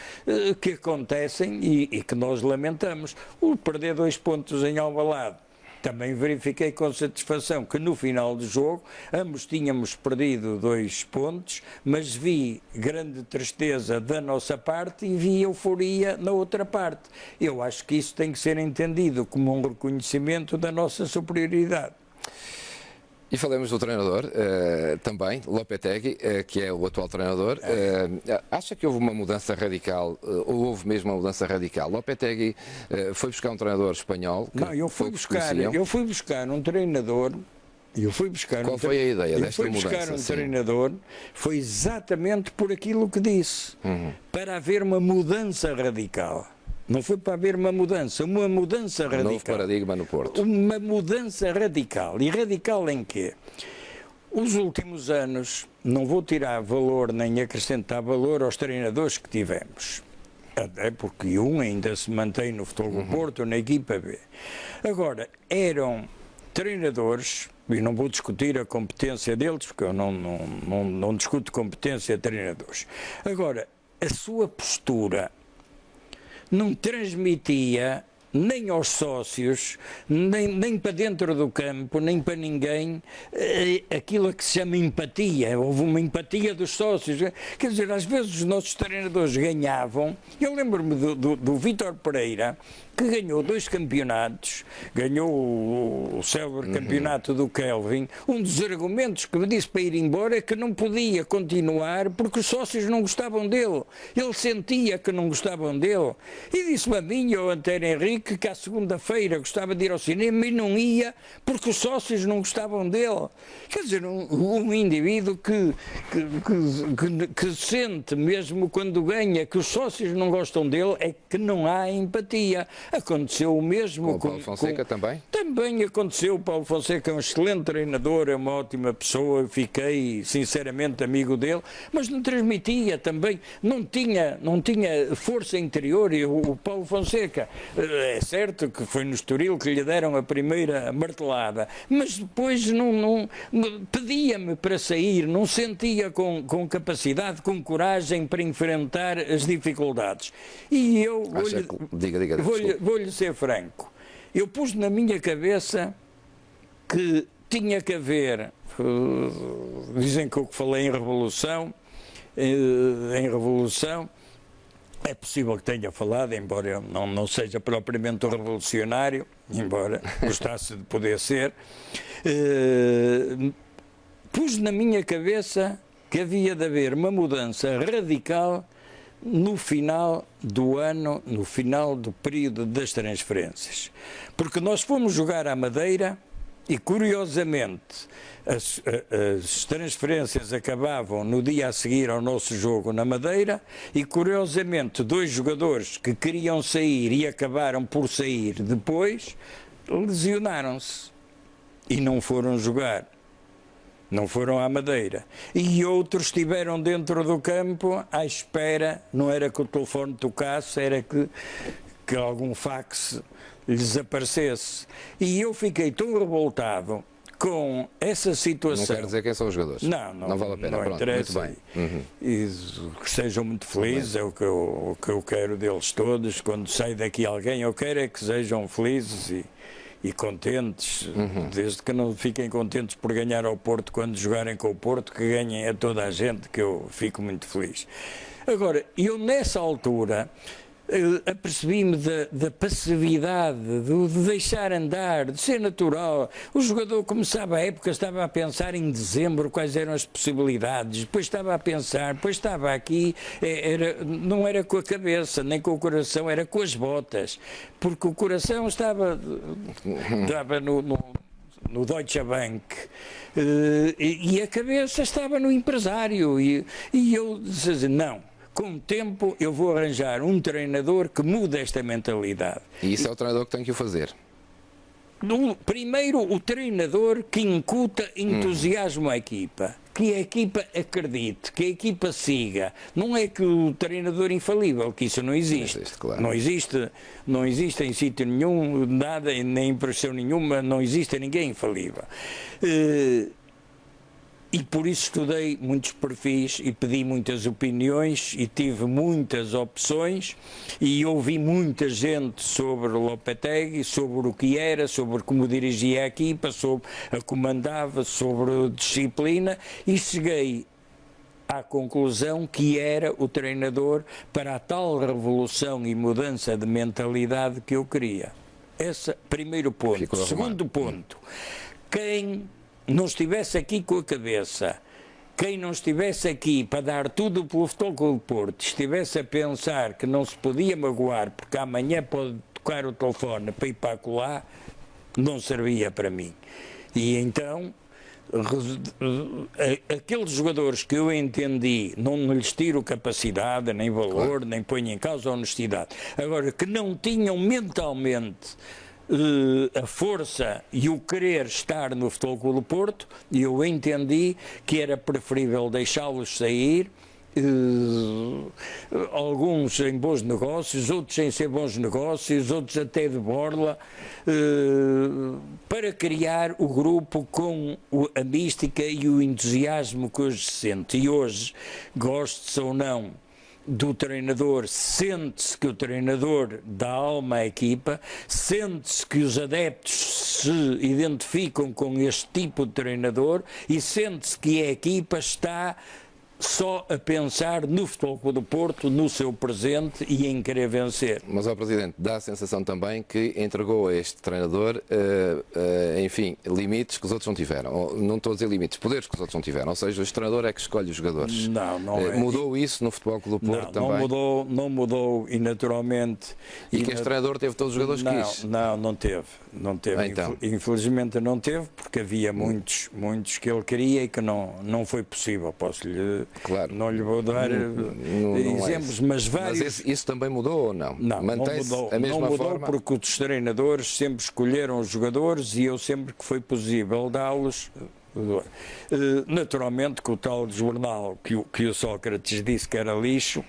que acontecem e que nós lamentamos. O perder 2 pontos em Alvalade, também verifiquei com satisfação que no final do jogo ambos tínhamos perdido 2 pontos, mas vi grande tristeza da nossa parte e vi euforia na outra parte. Eu acho que isso tem que ser entendido como um reconhecimento da nossa superioridade. E falamos do treinador também, Lopetegui, que é o atual treinador. Acha que houve uma mudança radical, ou houve mesmo uma mudança radical? Lopetegui foi buscar um treinador espanhol? Não, eu fui buscar um treinador. Qual foi a ideia desta mudança? Buscar um treinador, foi exatamente por aquilo que disse, para haver uma mudança radical. Não foi para haver uma mudança radical. Novo paradigma no Porto. Uma mudança radical. E radical em quê? Os últimos anos, não vou tirar valor nem acrescentar valor aos treinadores que tivemos. Até porque um ainda se mantém no Futebol do Porto, na equipa B. Agora, eram treinadores, e não vou discutir a competência deles, porque eu não discuto competência de treinadores. Agora, a sua postura não transmitia nem aos sócios, nem para dentro do campo, nem para ninguém, aquilo que se chama empatia. Houve uma empatia dos sócios. Quer dizer, às vezes os nossos treinadores ganhavam. Eu lembro-me do Vítor Pereira, que ganhou 2 campeonatos, ganhou o célebre campeonato do Kelvin. Um dos argumentos que me disse para ir embora é que não podia continuar porque os sócios não gostavam dele. Ele sentia que não gostavam dele. E disse-me a mim e ao Antero Henrique que à segunda-feira gostava de ir ao cinema e não ia porque os sócios não gostavam dele. Quer dizer, um indivíduo que sente, mesmo quando ganha, que os sócios não gostam dele, é que não há empatia. Aconteceu o mesmo com o Paulo Fonseca também? Também aconteceu, Paulo Fonseca é um excelente treinador, é uma ótima pessoa, fiquei sinceramente amigo dele, mas não transmitia também, não tinha força interior. E o Paulo Fonseca, é certo que foi no Estoril que lhe deram a primeira martelada, mas depois não pedia-me para sair, não sentia com capacidade, com coragem para enfrentar as dificuldades. E eu vou-lhe ser franco. Eu pus na minha cabeça que tinha que haver, dizem que eu falei em revolução, é possível que tenha falado, embora eu não seja propriamente um revolucionário, embora gostasse de poder ser, pus na minha cabeça que havia de haver uma mudança radical no final do ano, no final do período das transferências. Porque nós fomos jogar à Madeira e, curiosamente, as transferências acabavam no dia a seguir ao nosso jogo na Madeira e, curiosamente, 2 jogadores que queriam sair e acabaram por sair depois, lesionaram-se e não foram jogar. Não foram à Madeira. E outros estiveram dentro do campo à espera, não era que o telefone tocasse, era que algum fax lhes aparecesse. E eu fiquei tão revoltado com essa situação. Não quero dizer quem são os jogadores. Não vale a pena. Não pronto, interessa. Muito bem. E que sejam muito felizes, é o que eu quero deles todos. Quando sai daqui alguém, eu quero é que sejam felizes e contentes, desde que não fiquem contentes por ganhar ao Porto quando jogarem com o Porto, que ganhem a toda a gente, que eu fico muito feliz. Agora, eu nessa altura apercebi-me da passividade, de deixar andar, de ser natural. O jogador começava a época, estava a pensar em dezembro quais eram as possibilidades, depois estava a pensar, depois estava aqui, não era com a cabeça, nem com o coração, era com as botas, porque o coração estava no Deutsche Bank e a cabeça estava no empresário e eu disse, não. Com o tempo eu vou arranjar um treinador que mude esta mentalidade. E isso é o treinador que tem que o fazer. Primeiro, o treinador que incuta entusiasmo à equipa. Que a equipa acredite, que a equipa siga. Não é que o treinador infalível, que isso não existe. Claro. Não existe em sítio nenhum, nada, nem impressão nenhuma, não existe ninguém infalível. E por isso estudei muitos perfis e pedi muitas opiniões e tive muitas opções e ouvi muita gente sobre o Lopetegui, sobre o que era, sobre como dirigia a equipa, sobre a comandava, sobre a disciplina e cheguei à conclusão que era o treinador para a tal revolução e mudança de mentalidade que eu queria. Esse primeiro ponto. Segundo ponto, quem não estivesse aqui com a cabeça, quem não estivesse aqui para dar tudo pelo Futebol Clube do Porto, estivesse a pensar que não se podia magoar porque amanhã pode tocar o telefone para ir para acolá, não servia para mim. E então, aqueles jogadores que eu entendi, não lhes tiro capacidade, nem valor, claro, nem ponho em causa a honestidade. Agora, que não tinham mentalmente a força e o querer estar no Futebol Clube do Porto, e eu entendi que era preferível deixá-los sair, alguns em bons negócios, outros sem ser bons negócios, outros até de borla, para criar o grupo com a mística e o entusiasmo que hoje se sente. E hoje, goste-se ou não do treinador, sente-se que o treinador dá alma à equipa, sente-se que os adeptos se identificam com este tipo de treinador e sente-se que a equipa está só a pensar no Futebol Clube do Porto, no seu presente e em querer vencer. Mas ao Presidente dá a sensação também que entregou a este treinador, enfim, limites que os outros não tiveram. Não estou a dizer limites, poderes que os outros não tiveram. Ou seja, o treinador é que escolhe os jogadores. Não é. Mudou isso no Futebol Clube do Porto também? Não mudou e naturalmente... E que este treinador teve todos os jogadores que quis? Não teve. Então. Infelizmente não teve, porque havia muitos que ele queria e que não foi possível. Posso-lhe Claro. Não lhe vou dar exemplos, mas vários... Mas isso também mudou ou não? Não, mantém-se a mesma não mudou forma? Porque os treinadores sempre escolheram os jogadores e eu sempre que foi possível dá-los... Naturalmente que o tal jornal que o Sócrates disse que era lixo,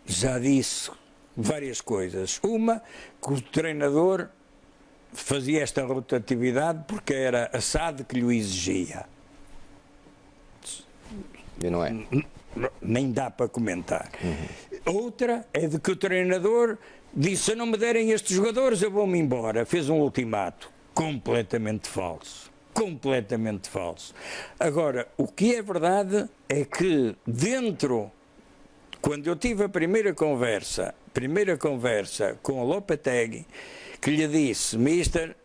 já disse várias coisas. Uma, que o treinador fazia esta rotatividade porque era a SAD que lhe exigia. E não é? Nem dá para comentar. Outra é de que o treinador disse: se não me derem estes jogadores eu vou-me embora. Fez um ultimato. Completamente falso. Completamente falso. Agora, o que é verdade é que quando eu tive a primeira conversa com o Lopetegui, que lhe disse: Mister,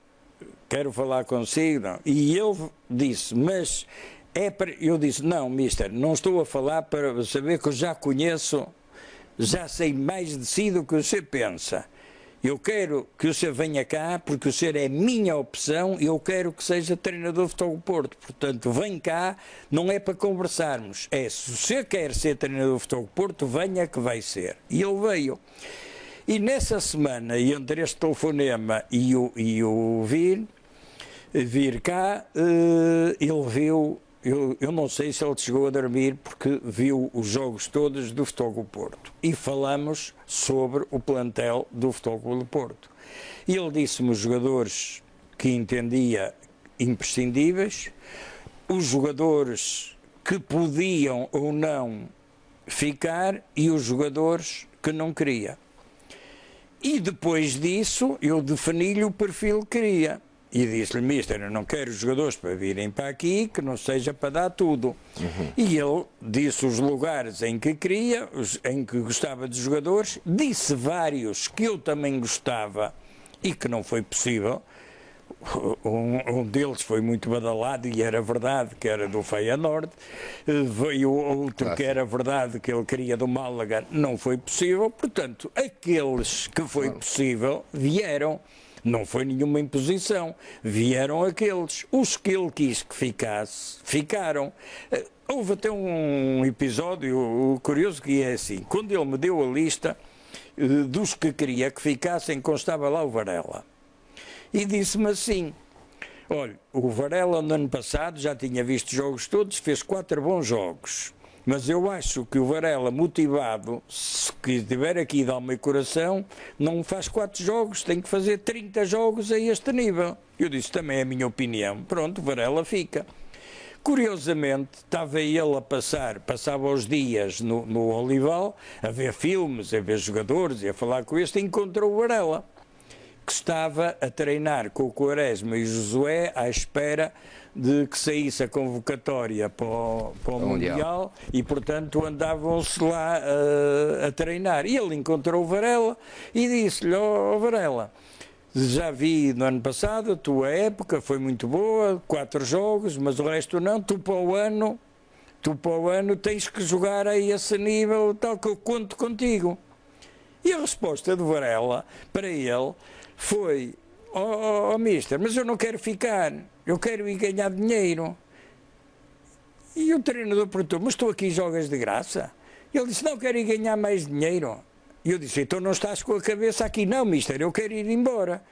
quero falar consigo, não. E ele disse: mas eu disse: não, Mister, não estou a falar para saber que eu já conheço, já sei mais de si do que você pensa. Eu quero que o senhor venha cá porque o senhor é minha opção e eu quero que seja treinador de Futebol do Porto. Portanto, vem cá, não é para conversarmos. É, se o senhor quer ser treinador de Futebol do Porto, venha que vai ser. E ele veio. E nessa semana, entre este telefonema e o vir cá, ele viu... Eu não sei se ele chegou a dormir porque viu os jogos todos do Futebol do Porto. E falamos sobre o plantel do Futebol do Porto. E ele disse-me os jogadores que entendia imprescindíveis, os jogadores que podiam ou não ficar e os jogadores que não queria. E depois disso eu defini-lhe o perfil que queria. E disse-lhe: Mister, eu não quero jogadores para virem para aqui, que não seja para dar tudo. E ele disse os lugares em que queria, em que gostava de jogadores, disse vários que eu também gostava e que não foi possível. Um deles foi muito badalado e era verdade, que era do Feyenoord. Veio outro que era verdade, que ele queria do Málaga, não foi possível. Portanto, aqueles que foi possível vieram. Não foi nenhuma imposição, vieram aqueles. Os que ele quis que ficasse, ficaram. Houve até um episódio curioso que é assim: quando ele me deu a lista dos que queria que ficassem, constava lá o Varela. E disse-me assim: olha, o Varela no ano passado já tinha visto jogos todos, fez 4 bons jogos. Mas eu acho que o Varela, motivado, se estiver aqui de alma e coração, não faz 4 jogos, tem que fazer 30 jogos a este nível. Eu disse: também é a minha opinião. Pronto, o Varela fica. Curiosamente, estava ele a passava os dias no Olival, a ver filmes, a ver jogadores e a falar com este, e encontrou o Varela, que estava a treinar com o Quaresma e o Josué à espera de que saísse a convocatória para o Mundial e, portanto, andavam-se lá a treinar. E ele encontrou o Varela e disse-lhe: ó Varela, já vi no ano passado, a tua época foi muito boa, 4 jogos, mas o resto não, tu para o ano tens que jogar a esse nível, tal que eu conto contigo. E a resposta do Varela para ele foi: ó mister, mas eu não quero ficar, eu quero ir ganhar dinheiro. E o treinador perguntou: mas tu aqui jogas de graça? Ele disse: não, quero ir ganhar mais dinheiro. E eu disse: então não estás com a cabeça aqui? Não, mister, eu quero ir embora.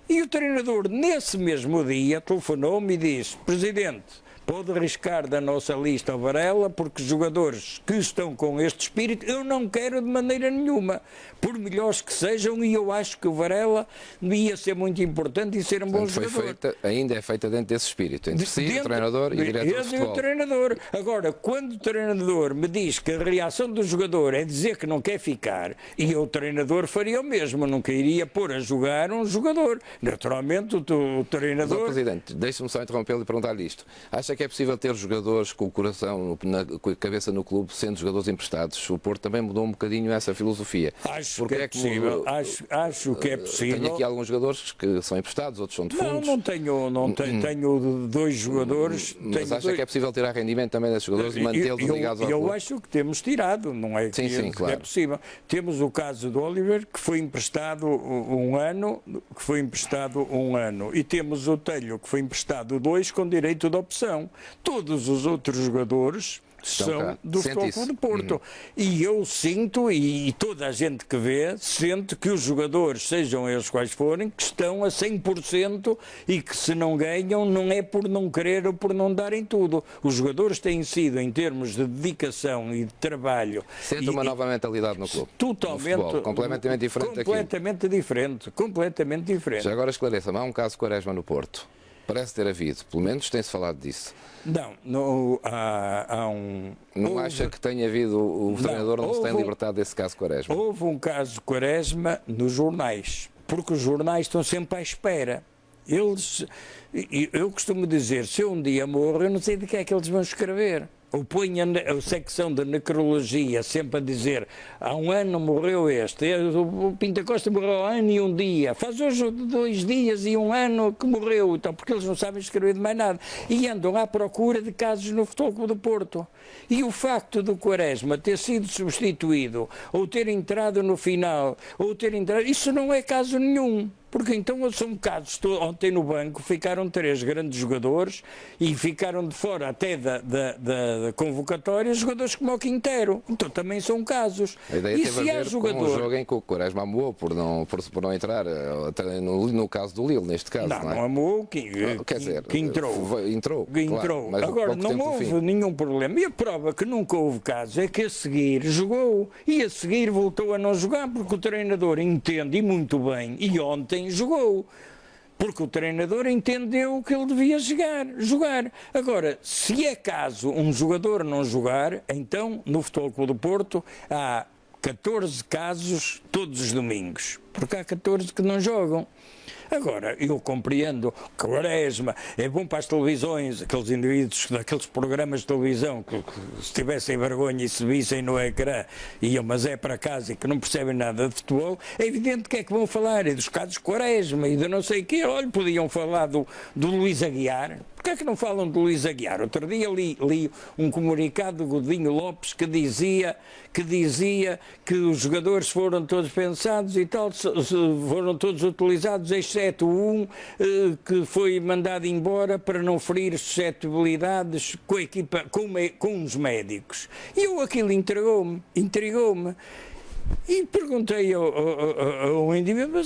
E o treinador, nesse mesmo dia, telefonou-me e disse: presidente, pode arriscar da nossa lista o Varela, porque jogadores que estão com este espírito eu não quero de maneira nenhuma, por melhores que sejam, e eu acho que o Varela ia ser muito importante e ser um bom jogador. Ainda é feita dentro desse espírito, entre si, o treinador e o diretor de futebol. O treinador. Agora, quando o treinador me diz que a reação do jogador é dizer que não quer ficar, e o treinador faria o mesmo, nunca iria pôr a jogar um jogador. Naturalmente, o treinador... Mas, presidente, deixe-me só interrompê-lo e perguntar-lhe isto. Acha que é possível ter jogadores com o coração, com a cabeça no clube, sendo jogadores emprestados? O Porto também mudou um bocadinho essa filosofia. Acho que é possível. Acho que é possível. Tenho aqui alguns jogadores que são emprestados, outros são de fundos. Tenho 2 jogadores. Mas acha que é possível tirar rendimento também desses jogadores e mantê-los ligados ao clube? Eu acho que temos tirado, não é que claro. É possível. Temos o caso do Oliver, que foi emprestado um ano, e temos o Telho, que foi emprestado 2 com direito de opção. Todos os outros jogadores são do Futebol Clube do Porto. E eu sinto, e toda a gente que vê, sente que os jogadores, sejam eles quais forem, que estão a 100% e que se não ganham não é por não querer ou por não darem tudo. Os jogadores têm sido, em termos de dedicação e de trabalho... Sente uma nova mentalidade no clube. Totalmente. No futebol, completamente diferente completamente diferente. Já agora esclareça-me, há um caso Quaresma no Porto. Parece ter havido, pelo menos tem-se falado disso. Não, há um... Não acha que tenha havido, o treinador não se tem libertado desse caso Quaresma? Houve um caso Quaresma nos jornais, porque os jornais estão sempre à espera. Eu costumo dizer, se eu um dia morro, eu não sei de que é que eles vão escrever. Ou põe a secção de necrologia sempre a dizer, há um ano morreu este, o Pinto Costa morreu há um ano e um dia, faz hoje 2 dias e 1 ano que morreu, então, porque eles não sabem escrever de mais nada. E andam à procura de casos no Futebol Clube do Porto. E o facto do Quaresma ter sido substituído, ou ter entrado no final, ou ter entrado, isso não é caso nenhum. Porque então são casos, ontem no banco ficaram 3 grandes jogadores e ficaram de fora até da convocatória jogadores como o Quintero. Então também são casos. A ideia e teve a ver com um jogo em que o Quaresma amoou por não entrar, no caso do Lille, neste caso. Não amoou, que entrou. Claro, mas agora não houve nenhum problema. E a prova que nunca houve caso é que a seguir jogou e a seguir voltou a não jogar porque o treinador entende e muito bem, e ontem jogou, porque o treinador entendeu que ele devia jogar. Agora, se é caso um jogador não jogar, então no Futebol Clube do Porto há 14 casos todos os domingos, porque há 14 que não jogam. Agora, eu compreendo que o Quaresma é bom para as televisões, aqueles indivíduos daqueles programas de televisão que se tivessem vergonha e se vissem no ecrã iam, mas é para casa e que não percebem nada de futebol, é evidente que é que vão falar, é dos casos Quaresma e de não sei o quê. Olha, podiam falar do Luís Aguiar. Porquê é que não falam de Luís Aguiar? Outro dia li um comunicado do Godinho Lopes que dizia que os jogadores foram todos pensados e tal, foram todos utilizados, exceto um que foi mandado embora para não ferir suscetibilidades com a equipa, com os médicos. E aquilo intrigou-me. E perguntei ao indivíduo,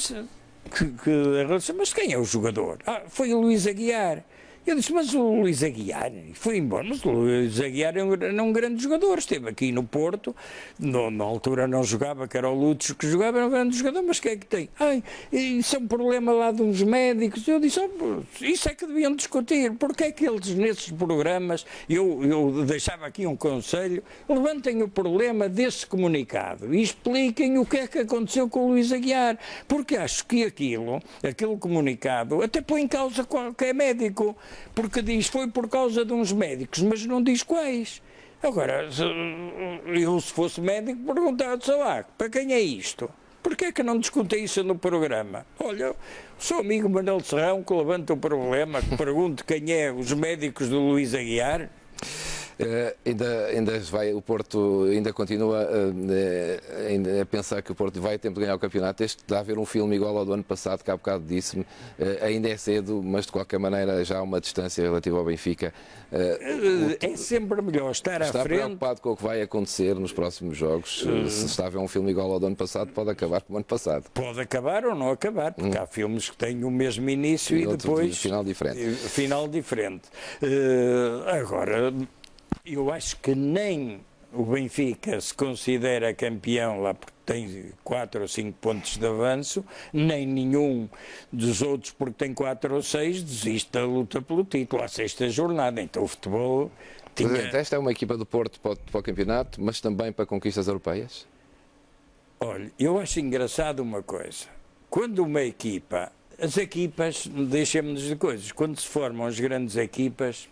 mas quem é o jogador? Foi o Luís Aguiar. Eu disse, mas o Luís Aguiar foi embora, mas o Luís Aguiar era um grande jogador, esteve aqui no Porto, na altura não jogava, que era o Lúcio que jogava, era um grande jogador, mas o que é que tem? Isso é um problema lá de uns médicos. Eu disse, isso é que deviam discutir, porque é que eles nesses programas, eu deixava aqui um conselho, levantem o problema desse comunicado e expliquem o que é que aconteceu com o Luís Aguiar, porque acho que aquele comunicado até põe em causa qualquer médico, porque diz foi por causa de uns médicos, mas não diz quais. Agora, eu se fosse médico perguntava, sei lá, para quem é isto? Porquê é que não discutem isso no programa? Olha, o seu amigo Manuel Serrão que levanta o problema, que pergunte quem é os médicos do Luís Aguiar. O Porto ainda continua a pensar que o Porto vai ter de ganhar o campeonato. Está a haver um filme igual ao do ano passado, que há bocado disse-me, ainda é cedo, mas de qualquer maneira já há uma distância relativa ao Benfica. É sempre melhor estar à frente. Está preocupado com o que vai acontecer nos próximos jogos? Se está a haver um filme igual ao do ano passado, pode acabar como o ano passado. Pode acabar ou não acabar, porque há filmes que têm o mesmo início e depois final diferente. Agora, eu acho que nem o Benfica se considera campeão lá porque tem 4 ou 5 pontos de avanço, nem nenhum dos outros porque tem 4 ou 6 desiste da luta pelo título à 6ª jornada. Então o futebol tinha... Esta é uma equipa do Porto para o campeonato, mas também para conquistas europeias? Olha, eu acho engraçado uma coisa. Quando uma equipa... As equipas, deixemos de coisas, quando se formam as grandes equipas,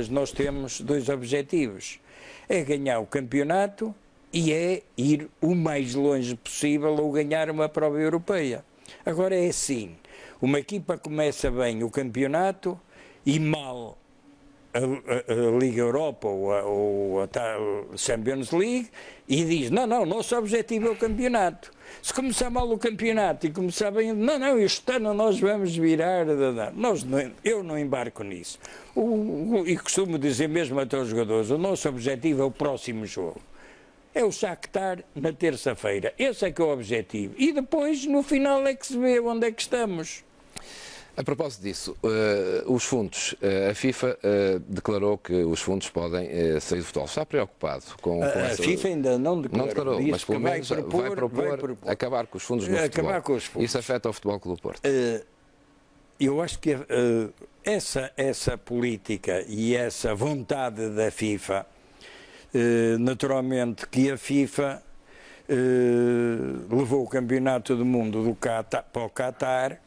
nós temos 2 objetivos. É ganhar o campeonato e é ir o mais longe possível ou ganhar uma prova europeia. Agora é assim, uma equipa começa bem o campeonato e mal a Liga Europa ou a Champions League e diz, não, nosso objetivo é o campeonato. Se começar mal o campeonato e começar bem, não, este ano nós vamos virar, eu não embarco nisso. E costumo dizer mesmo até aos jogadores, o nosso objetivo é o próximo jogo. É o Shakhtar na terça-feira. Esse é que é o objetivo. E depois, no final, é que se vê onde é que estamos. A propósito disso, os fundos, a FIFA declarou que os fundos podem sair do futebol. Está preocupado com essa... A FIFA ainda não declarou. Não declarou, mas pelo menos vai propor acabar com os fundos no futebol. Isso afeta o Futebol Clube do Porto. Eu acho que essa política e essa vontade da FIFA, naturalmente que a FIFA levou o Campeonato do Mundo para o Qatar,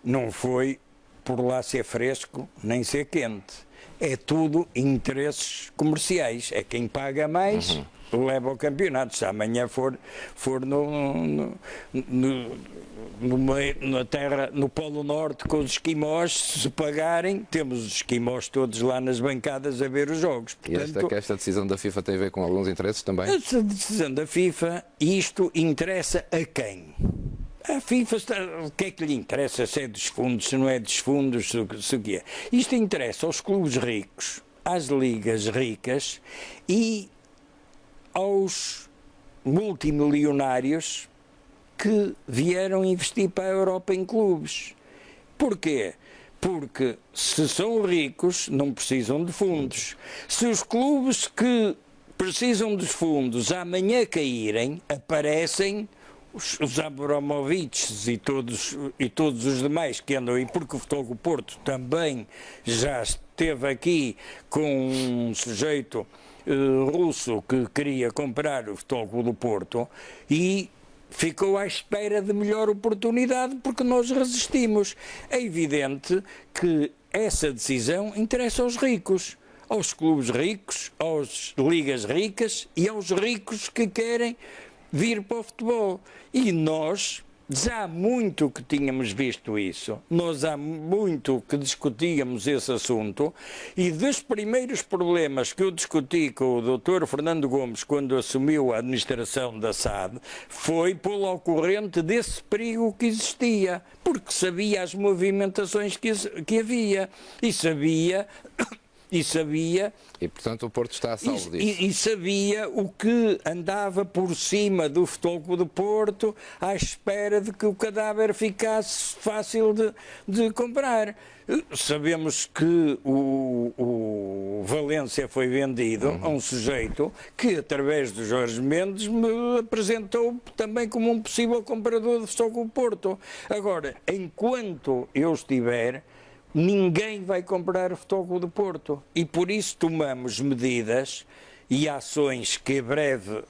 não foi por lá ser fresco nem ser quente. É tudo interesses comerciais. É quem paga mais leva o campeonato. Se amanhã for na terra, no Polo Norte com os esquimós, se pagarem, temos os esquimós todos lá nas bancadas a ver os jogos. Portanto, e esta decisão da FIFA tem a ver com alguns interesses também? Essa decisão da FIFA, isto interessa a quem? A FIFA, o que é que lhe interessa, se é dos fundos, se não é dos fundos, se o que é. Isto interessa aos clubes ricos, às ligas ricas e aos multimilionários que vieram investir para a Europa em clubes. Porquê? Porque se são ricos, não precisam de fundos. Se os clubes que precisam dos fundos amanhã caírem, aparecem os Abramovics e todos os demais que andam aí, porque o Futebol do Porto também já esteve aqui com um sujeito russo que queria comprar o Futebol do Porto e ficou à espera de melhor oportunidade porque nós resistimos. É evidente que essa decisão interessa aos ricos, aos clubes ricos, às ligas ricas e aos ricos que querem vir para o futebol. E nós, já há muito que tínhamos visto isso, nós há muito que discutíamos esse assunto, e dos primeiros problemas que eu discuti com o Dr. Fernando Gomes quando assumiu a administração da SAD, foi pô-lo ao corrente desse perigo que existia, porque sabia as movimentações que havia, e sabia... E, portanto, o Porto está a salvo disso. E sabia o que andava por cima do Futebol do Porto à espera de que o cadáver ficasse fácil de comprar. Sabemos que o Valência foi vendido a um sujeito que, através do Jorge Mendes, me apresentou também como um possível comprador do Futebol do Porto. Agora, enquanto eu estiver... ninguém vai comprar o Futebol do Porto e por isso tomamos medidas e ações que em breve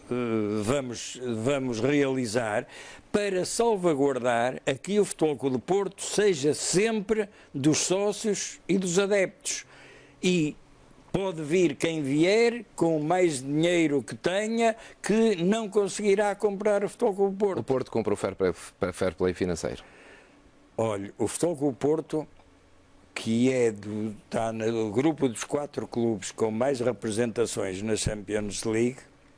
vamos realizar para salvaguardar a que o Futebol do Porto seja sempre dos sócios e dos adeptos. E pode vir quem vier com mais dinheiro que tenha que não conseguirá comprar o Futebol do Porto. O Porto compra o fair play financeiro. Olha, o Futebol do Porto, que está no grupo dos 4 clubes com mais representações na Champions League,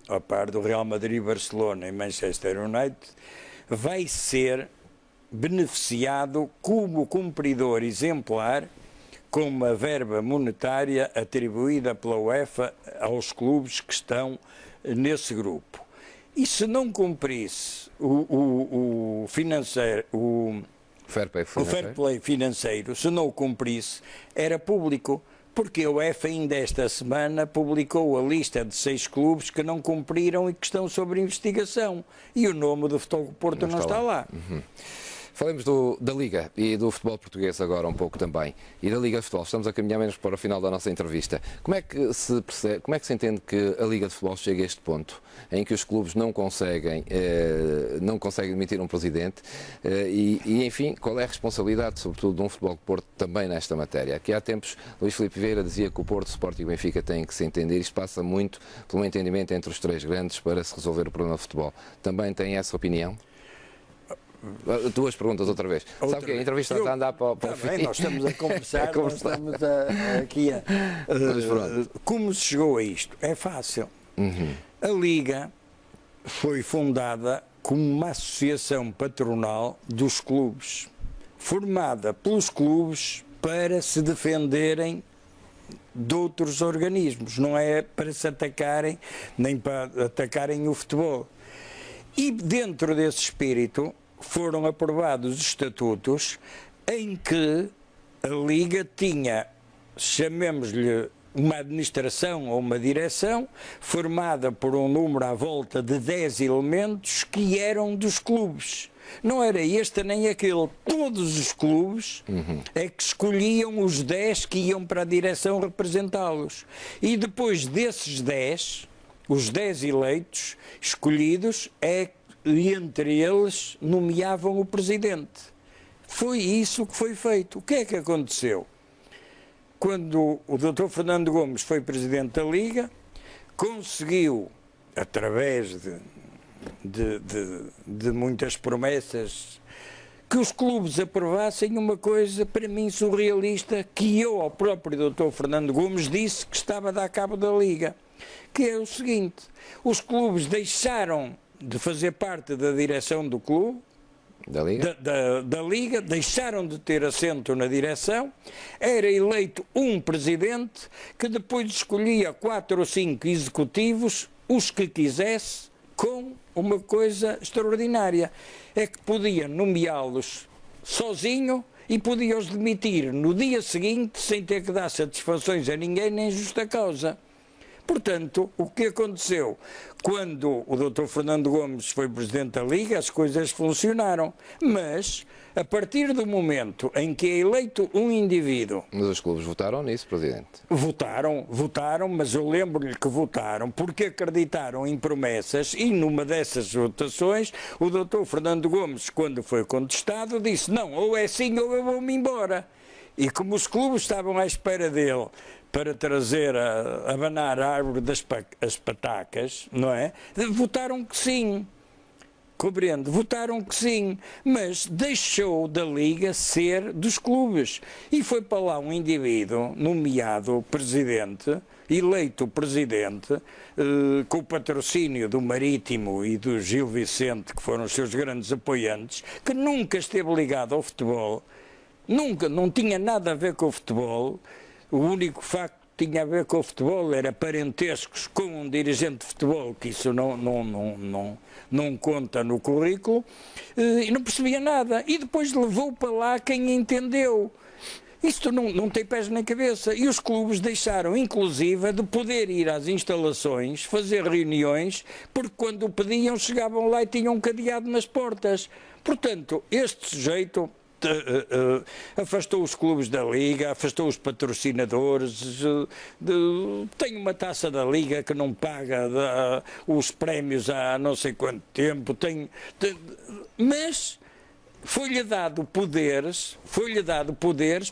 a par do Real Madrid, Barcelona e Manchester United, vai ser beneficiado como cumpridor exemplar com uma verba monetária atribuída pela UEFA aos clubes que estão nesse grupo. E se não cumprisse o fair play financeiro, se não o cumprisse, era público, porque a UEFA ainda esta semana publicou a lista de 6 clubes que não cumpriram e que estão sob investigação. E o nome do Futebol do Porto não está lá. Falemos da Liga e do futebol português agora um pouco também. E da Liga de Futebol, estamos a caminhar menos para o final da nossa entrevista. Como é que se percebe, como é que se entende que a Liga de Futebol chega a este ponto, em que os clubes não conseguem demitir um presidente e, enfim, qual é a responsabilidade, sobretudo, de um Futebol do Porto também nesta matéria? Aqui há tempos, Luís Filipe Vieira dizia que o Porto, Sporting e o Benfica têm que se entender. Isto passa muito pelo entendimento entre os 3 grandes para se resolver o problema do futebol. Também tem essa opinião? Duas perguntas outra vez. Sabe que a entrevista está a andar para o fim. Nós estamos a conversar, nós estamos aqui a... como se chegou a isto? É fácil. A Liga foi fundada como uma associação patronal dos clubes, formada pelos clubes para se defenderem de outros organismos, não é para se atacarem, nem para atacarem o futebol. E dentro desse espírito foram aprovados estatutos em que a Liga tinha, chamemos-lhe, uma administração ou uma direção formada por um número à volta de 10 elementos que eram dos clubes. Não era este nem aquele. Todos os clubes é que escolhiam os 10 que iam para a direção representá-los. E depois desses 10, os 10 eleitos, escolhidos, é que entre eles nomeavam o presidente. Foi isso que foi feito. O que é que aconteceu? Quando o Dr. Fernando Gomes foi presidente da Liga, conseguiu, através de muitas promessas, que os clubes aprovassem uma coisa, para mim, surrealista, que eu, ao próprio Dr. Fernando Gomes, disse que estava a dar cabo da Liga, que é o seguinte: os clubes deixaram de fazer parte da direção do clube, da Liga, deixaram de ter assento na direção, era eleito um presidente que depois escolhia 4 ou 5 executivos, os que quisesse, com uma coisa extraordinária, é que podia nomeá-los sozinho e podia-os demitir no dia seguinte sem ter que dar satisfações a ninguém nem justa causa. Portanto, o que aconteceu? Quando o Dr. Fernando Gomes foi presidente da Liga, as coisas funcionaram. Mas, a partir do momento em que é eleito um indivíduo... Mas os clubes votaram nisso, presidente? Votaram, mas eu lembro-lhe que votaram porque acreditaram em promessas e numa dessas votações o Dr. Fernando Gomes, quando foi contestado, disse: não, ou é sim ou eu vou-me embora. E como os clubes estavam à espera dele para trazer a abanar a árvore das patacas, não é? Votaram que sim. Compreende? Votaram que sim, mas deixou da Liga ser dos clubes. E foi para lá um indivíduo nomeado presidente, eleito presidente, com o patrocínio do Marítimo e do Gil Vicente, que foram os seus grandes apoiantes, que nunca esteve ligado ao futebol, nunca, não tinha nada a ver com o futebol. O único facto que tinha a ver com o futebol era parentescos com um dirigente de futebol, que isso não conta no currículo, e não percebia nada. E depois levou para lá quem entendeu. Isto não tem pés nem cabeça. E os clubes deixaram, inclusive, de poder ir às instalações, fazer reuniões, porque quando o pediam, chegavam lá e tinham um cadeado nas portas. Portanto, este sujeito afastou os clubes da Liga, afastou os patrocinadores, tem uma taça da Liga que não paga os prémios há não sei quanto tempo, mas foi-lhe dado poderes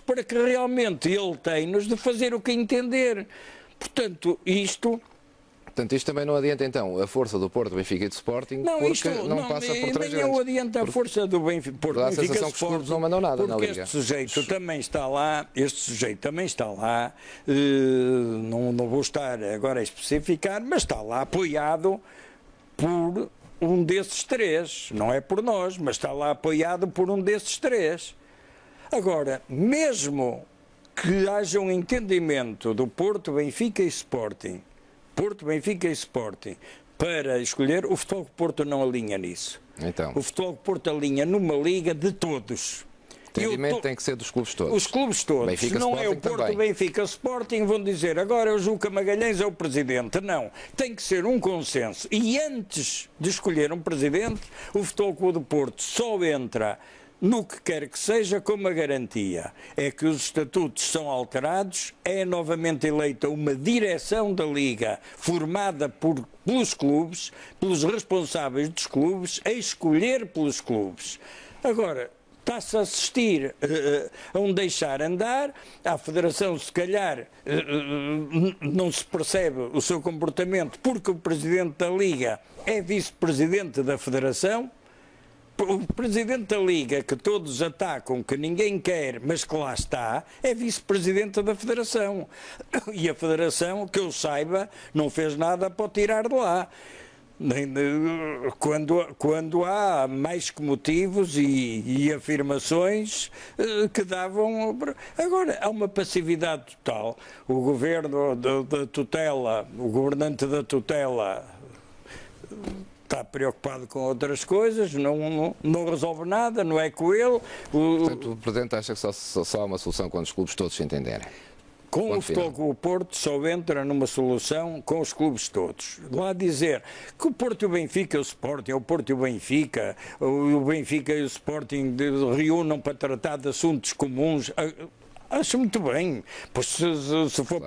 para que realmente ele tenha-nos de fazer o que entender. Portanto, isto também não adianta, então, a força do Porto, Benfica e do Sporting, porque não passa por 3 grandes. Não adianta a força do Benfica, Porto, dá a Benfica sensação que os clubes não mandam nada na Liga. Este sujeito também está lá, não vou estar agora a especificar, mas está lá apoiado por um desses 3, não é por nós, mas está lá apoiado por um desses 3. Agora, mesmo que haja um entendimento do Porto, Benfica e Sporting, para escolher, o Futebol Porto não alinha nisso. Então. O Futebol Porto alinha numa liga de todos. O entendimento tem que ser dos clubes todos. Os clubes todos. Benfica, se não Sporting, é o Porto, também. Benfica, Sporting, vão dizer agora o Juca Magalhães é o presidente. Não. Tem que ser um consenso. E antes de escolher um presidente, o Futebol Clube do Porto só entra no que quer que seja, com uma garantia, é que os estatutos são alterados, é novamente eleita uma direção da Liga, formada pelos clubes, pelos responsáveis dos clubes, a escolher pelos clubes. Agora, está-se a assistir a um deixar andar, a Federação se calhar não se percebe o seu comportamento, porque o Presidente da Liga é Vice-Presidente da Federação. O presidente da Liga, que todos atacam, que ninguém quer, mas que lá está, é vice-presidente da Federação. E a Federação, que eu saiba, não fez nada para o tirar de lá. Quando há mais que motivos e afirmações que davam... Agora, há uma passividade total. O governo da tutela, o governante da tutela está preocupado com outras coisas, não resolve nada, não é com ele. Portanto, o Presidente acha que só há uma solução quando os clubes todos se entenderem. Com o Futebol Clube Porto só entra numa solução com os clubes todos. Lá dizer que o Porto e o Benfica, o Sporting, o Porto e o Benfica e o Sporting reúnam para tratar de assuntos comuns. Acho muito bem, pois se for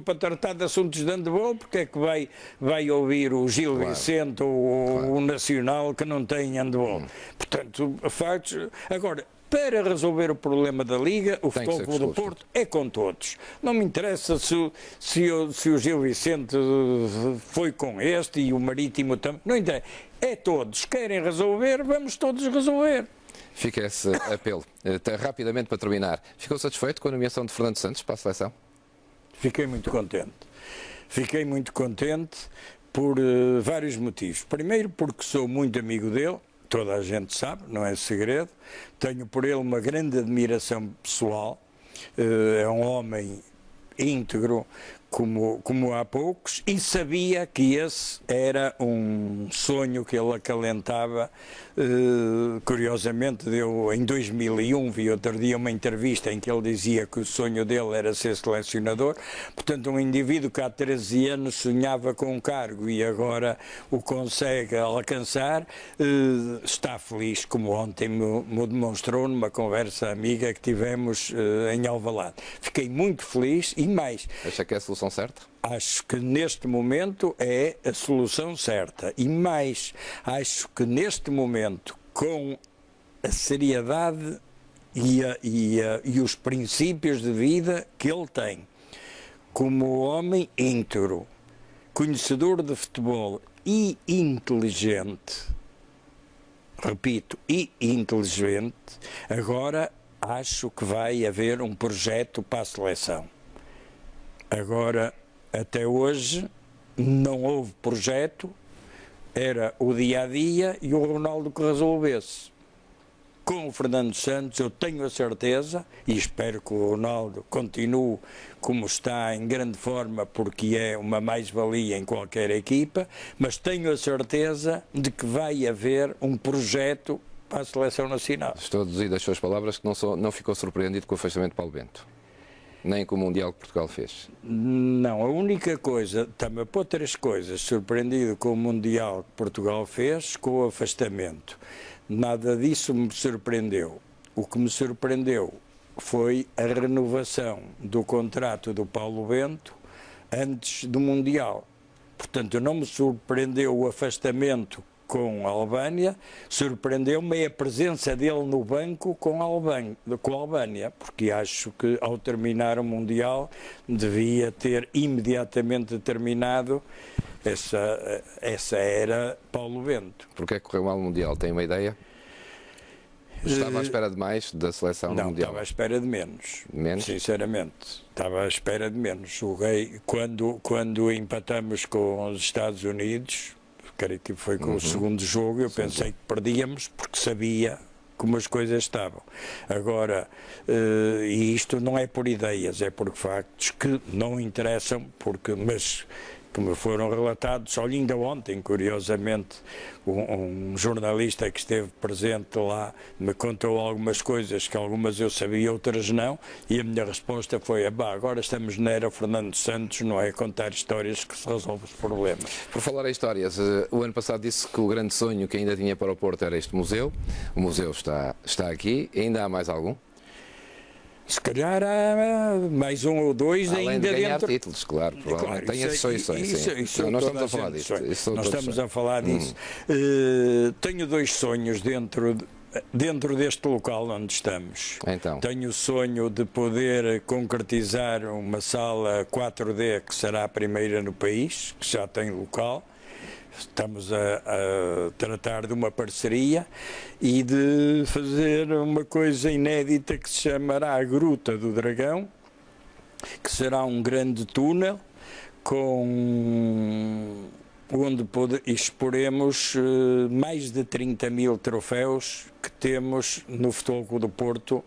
para tratar de assuntos de handebol, porque é que vai ouvir o Gil Vicente ou o Nacional que não tem handebol? Portanto, factos. Agora, para resolver o problema da Liga, o Futebol Clube do Porto é com todos. Não me interessa se o Gil Vicente foi com este e o Marítimo também. Não interessa. É todos. Querem resolver, vamos todos resolver. Fica esse apelo. Rapidamente para terminar, ficou satisfeito com a nomeação de Fernando Santos para a seleção? Fiquei muito contente. Fiquei muito contente por vários motivos. Primeiro porque sou muito amigo dele, toda a gente sabe, não é segredo. Tenho por ele uma grande admiração pessoal. É um homem íntegro, como há poucos, e sabia que esse era um sonho que ele acalentava. Curiosamente, em 2001, vi outro dia uma entrevista em que ele dizia que o sonho dele era ser selecionador. Portanto, um indivíduo que há 13 anos sonhava com um cargo e agora o consegue alcançar, está feliz, como ontem me demonstrou numa conversa amiga que tivemos em Alvalade. Fiquei muito feliz e mais. Acha que é a solução certa? Acho que neste momento é a solução certa e mais, acho que neste momento, com a seriedade e os princípios de vida que ele tem, como homem íntegro, conhecedor de futebol e inteligente, repito, e inteligente, agora acho que vai haver um projeto para a seleção. Agora, até hoje, não houve projeto, era o dia-a-dia e o Ronaldo que resolvesse. Com o Fernando Santos, eu tenho a certeza, e espero que o Ronaldo continue como está, em grande forma, porque é uma mais-valia em qualquer equipa, mas tenho a certeza de que vai haver um projeto para a Seleção Nacional. Estou a deduzir das suas palavras que não ficou surpreendido com o afastamento de Paulo Bento. Nem com o Mundial que Portugal fez? Não, a única coisa, também por três coisas, surpreendido com o Mundial que Portugal fez, com o afastamento. Nada disso me surpreendeu. O que me surpreendeu foi a renovação do contrato do Paulo Bento antes do Mundial. Portanto, não me surpreendeu o afastamento com a Albânia, surpreendeu-me a presença dele no banco com a Albânia, porque acho que ao terminar o Mundial devia ter imediatamente terminado essa era Paulo Bento. Porquê é que correu mal o Mundial? Tem uma ideia? Estava à espera de mais da seleção no Mundial? Não, estava à espera de menos. Menos? Sinceramente, estava à espera de menos. Joguei, quando empatamos com os Estados Unidos, creio que foi com o segundo jogo, eu pensei que perdíamos porque sabia como as coisas estavam. Agora, e isto não é por ideias, é por factos que não interessam, mas que me foram relatados, olha, ainda ontem, curiosamente, um jornalista que esteve presente lá me contou algumas coisas que algumas eu sabia, outras não, e a minha resposta foi, agora estamos na era Fernando Santos, não é contar histórias que se resolvem os problemas. Por falar em histórias, o ano passado disse que o grande sonho que ainda tinha para o Porto era este museu. O museu está aqui, ainda há mais algum? Se calhar há mais um ou dois além ainda de ganhar dentro. títulos, claro, tem essas soluções. Nós estamos a falar disso. Nós estamos a falar disso. Tenho dois sonhos dentro deste local onde estamos. Então. Tenho o sonho de poder concretizar uma sala 4D que será a primeira no país, que já tem local. Estamos a tratar de uma parceria e de fazer uma coisa inédita que se chamará a Gruta do Dragão, que será um grande túnel onde exporemos mais de 30 mil troféus que temos no Futebol Clube do Porto,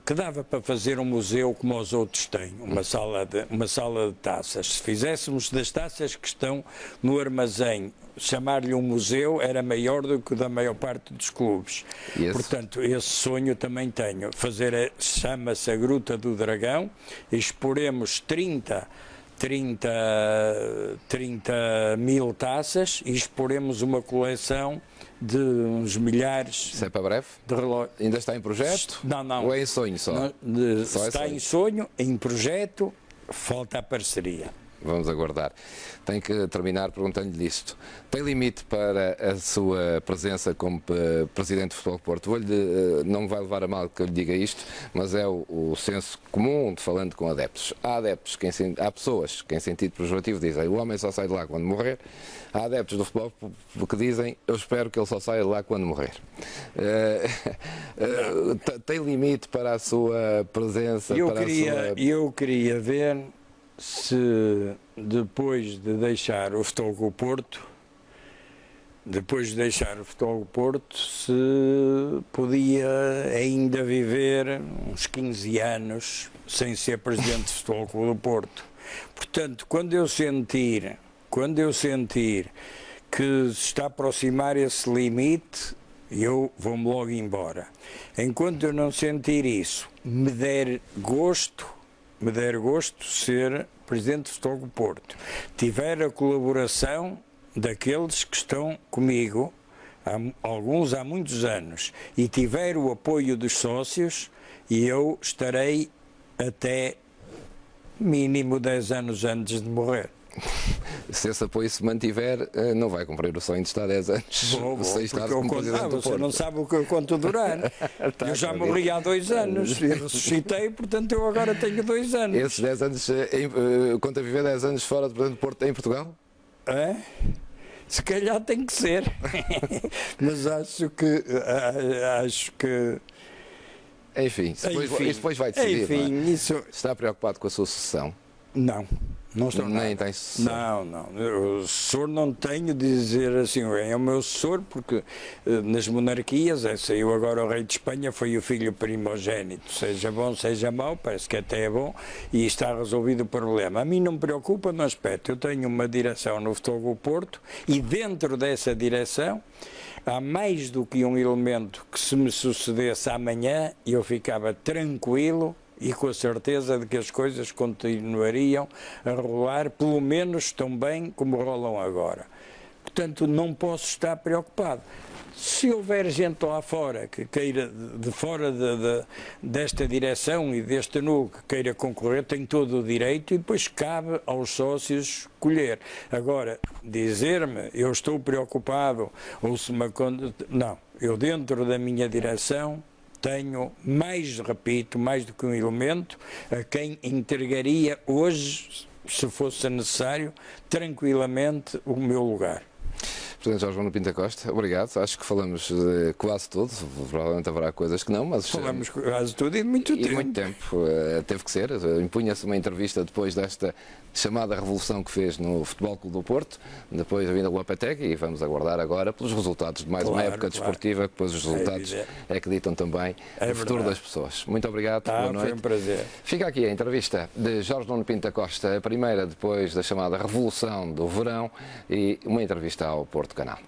que dava para fazer um museu como os outros têm, uma sala de taças. Se fizéssemos das taças que estão no armazém, chamar-lhe um museu era maior do que da maior parte dos clubes. Portanto, esse sonho também tenho. Chama-se a Gruta do Dragão, exporemos 30 mil taças e exporemos uma coleção de uns milhares. Isso é para breve? De relógios. Ainda está em projeto? Não. Ou é em sonho só? Está em sonho, em projeto, falta a parceria. Vamos aguardar. Tenho que terminar perguntando-lhe isto. Tem limite para a sua presença como Presidente do Futebol Porto? Não me vai levar a mal que eu lhe diga isto, mas é o senso comum de falando com adeptos. Há pessoas que em sentido pejorativo dizem o homem só sai de lá quando morrer. Há adeptos do futebol que dizem eu espero que ele só saia de lá quando morrer. Tem limite para a sua presença? Eu queria ver se depois de deixar o Futebol Clube Porto, se podia ainda viver uns 15 anos sem ser Presidente do Futebol Clube do Porto. Portanto, quando eu sentir que se está a aproximar esse limite, eu vou-me logo embora. Enquanto eu não sentir isso, me der gosto ser Presidente do Futebol Clube do Porto, tiver a colaboração daqueles que estão comigo, alguns há muitos anos, e tiver o apoio dos sócios, eu estarei até mínimo 10 anos antes de morrer. Se esse apoio se mantiver, não vai cumprir o sonho de estar 10 anos. Você não sabe o que eu conto durar. Eu já morri há 2 anos e ressuscitei, portanto eu agora tenho 2 anos. Esses 10 anos, conta viver 10 anos fora do Presidente do Porto em Portugal? É? Se calhar tem que ser. Mas acho que enfim, isso depois vai decidir. Enfim, isso... Está preocupado com a sua sucessão? Não estou nada. Nem tem sucessão. Não. O soro não tenho de dizer assim, é o meu soro, porque nas monarquias, saiu agora o rei de Espanha, foi o filho primogênito. Seja bom, seja mau, parece que até é bom, e está resolvido o problema. A mim não me preocupa no aspecto, eu tenho uma direção no Futebol Clube do Porto, e dentro dessa direção, há mais do que um elemento que se me sucedesse amanhã, eu ficava tranquilo, e com a certeza de que as coisas continuariam a rolar, pelo menos tão bem como rolam agora. Portanto, não posso estar preocupado. Se houver gente lá fora que queira, de fora desta direção e deste núcleo, que queira concorrer, tem todo o direito e depois cabe aos sócios escolher. Agora, dizer-me, eu estou preocupado, ou se me... Não, eu dentro da minha direção tenho mais do que um elemento a quem entregaria hoje, se fosse necessário, tranquilamente o meu lugar. Presidente Jorge Nuno Pinto da Costa, obrigado. Acho que falamos de quase tudo. Provavelmente haverá coisas que não, mas... Falamos quase tudo e muito tempo. E muito tempo. Teve que ser. Impunha-se uma entrevista depois desta chamada revolução que fez no Futebol Clube do Porto, depois a vinda do Lopetegui, e vamos aguardar agora pelos resultados de mais uma época desportiva, que depois os resultados é que ditam também o futuro das pessoas. Muito obrigado, boa noite. Foi um prazer. Fica aqui a entrevista de Jorge Nuno Pinto da Costa, a primeira depois da chamada revolução do verão, e uma entrevista ao Porto Canal.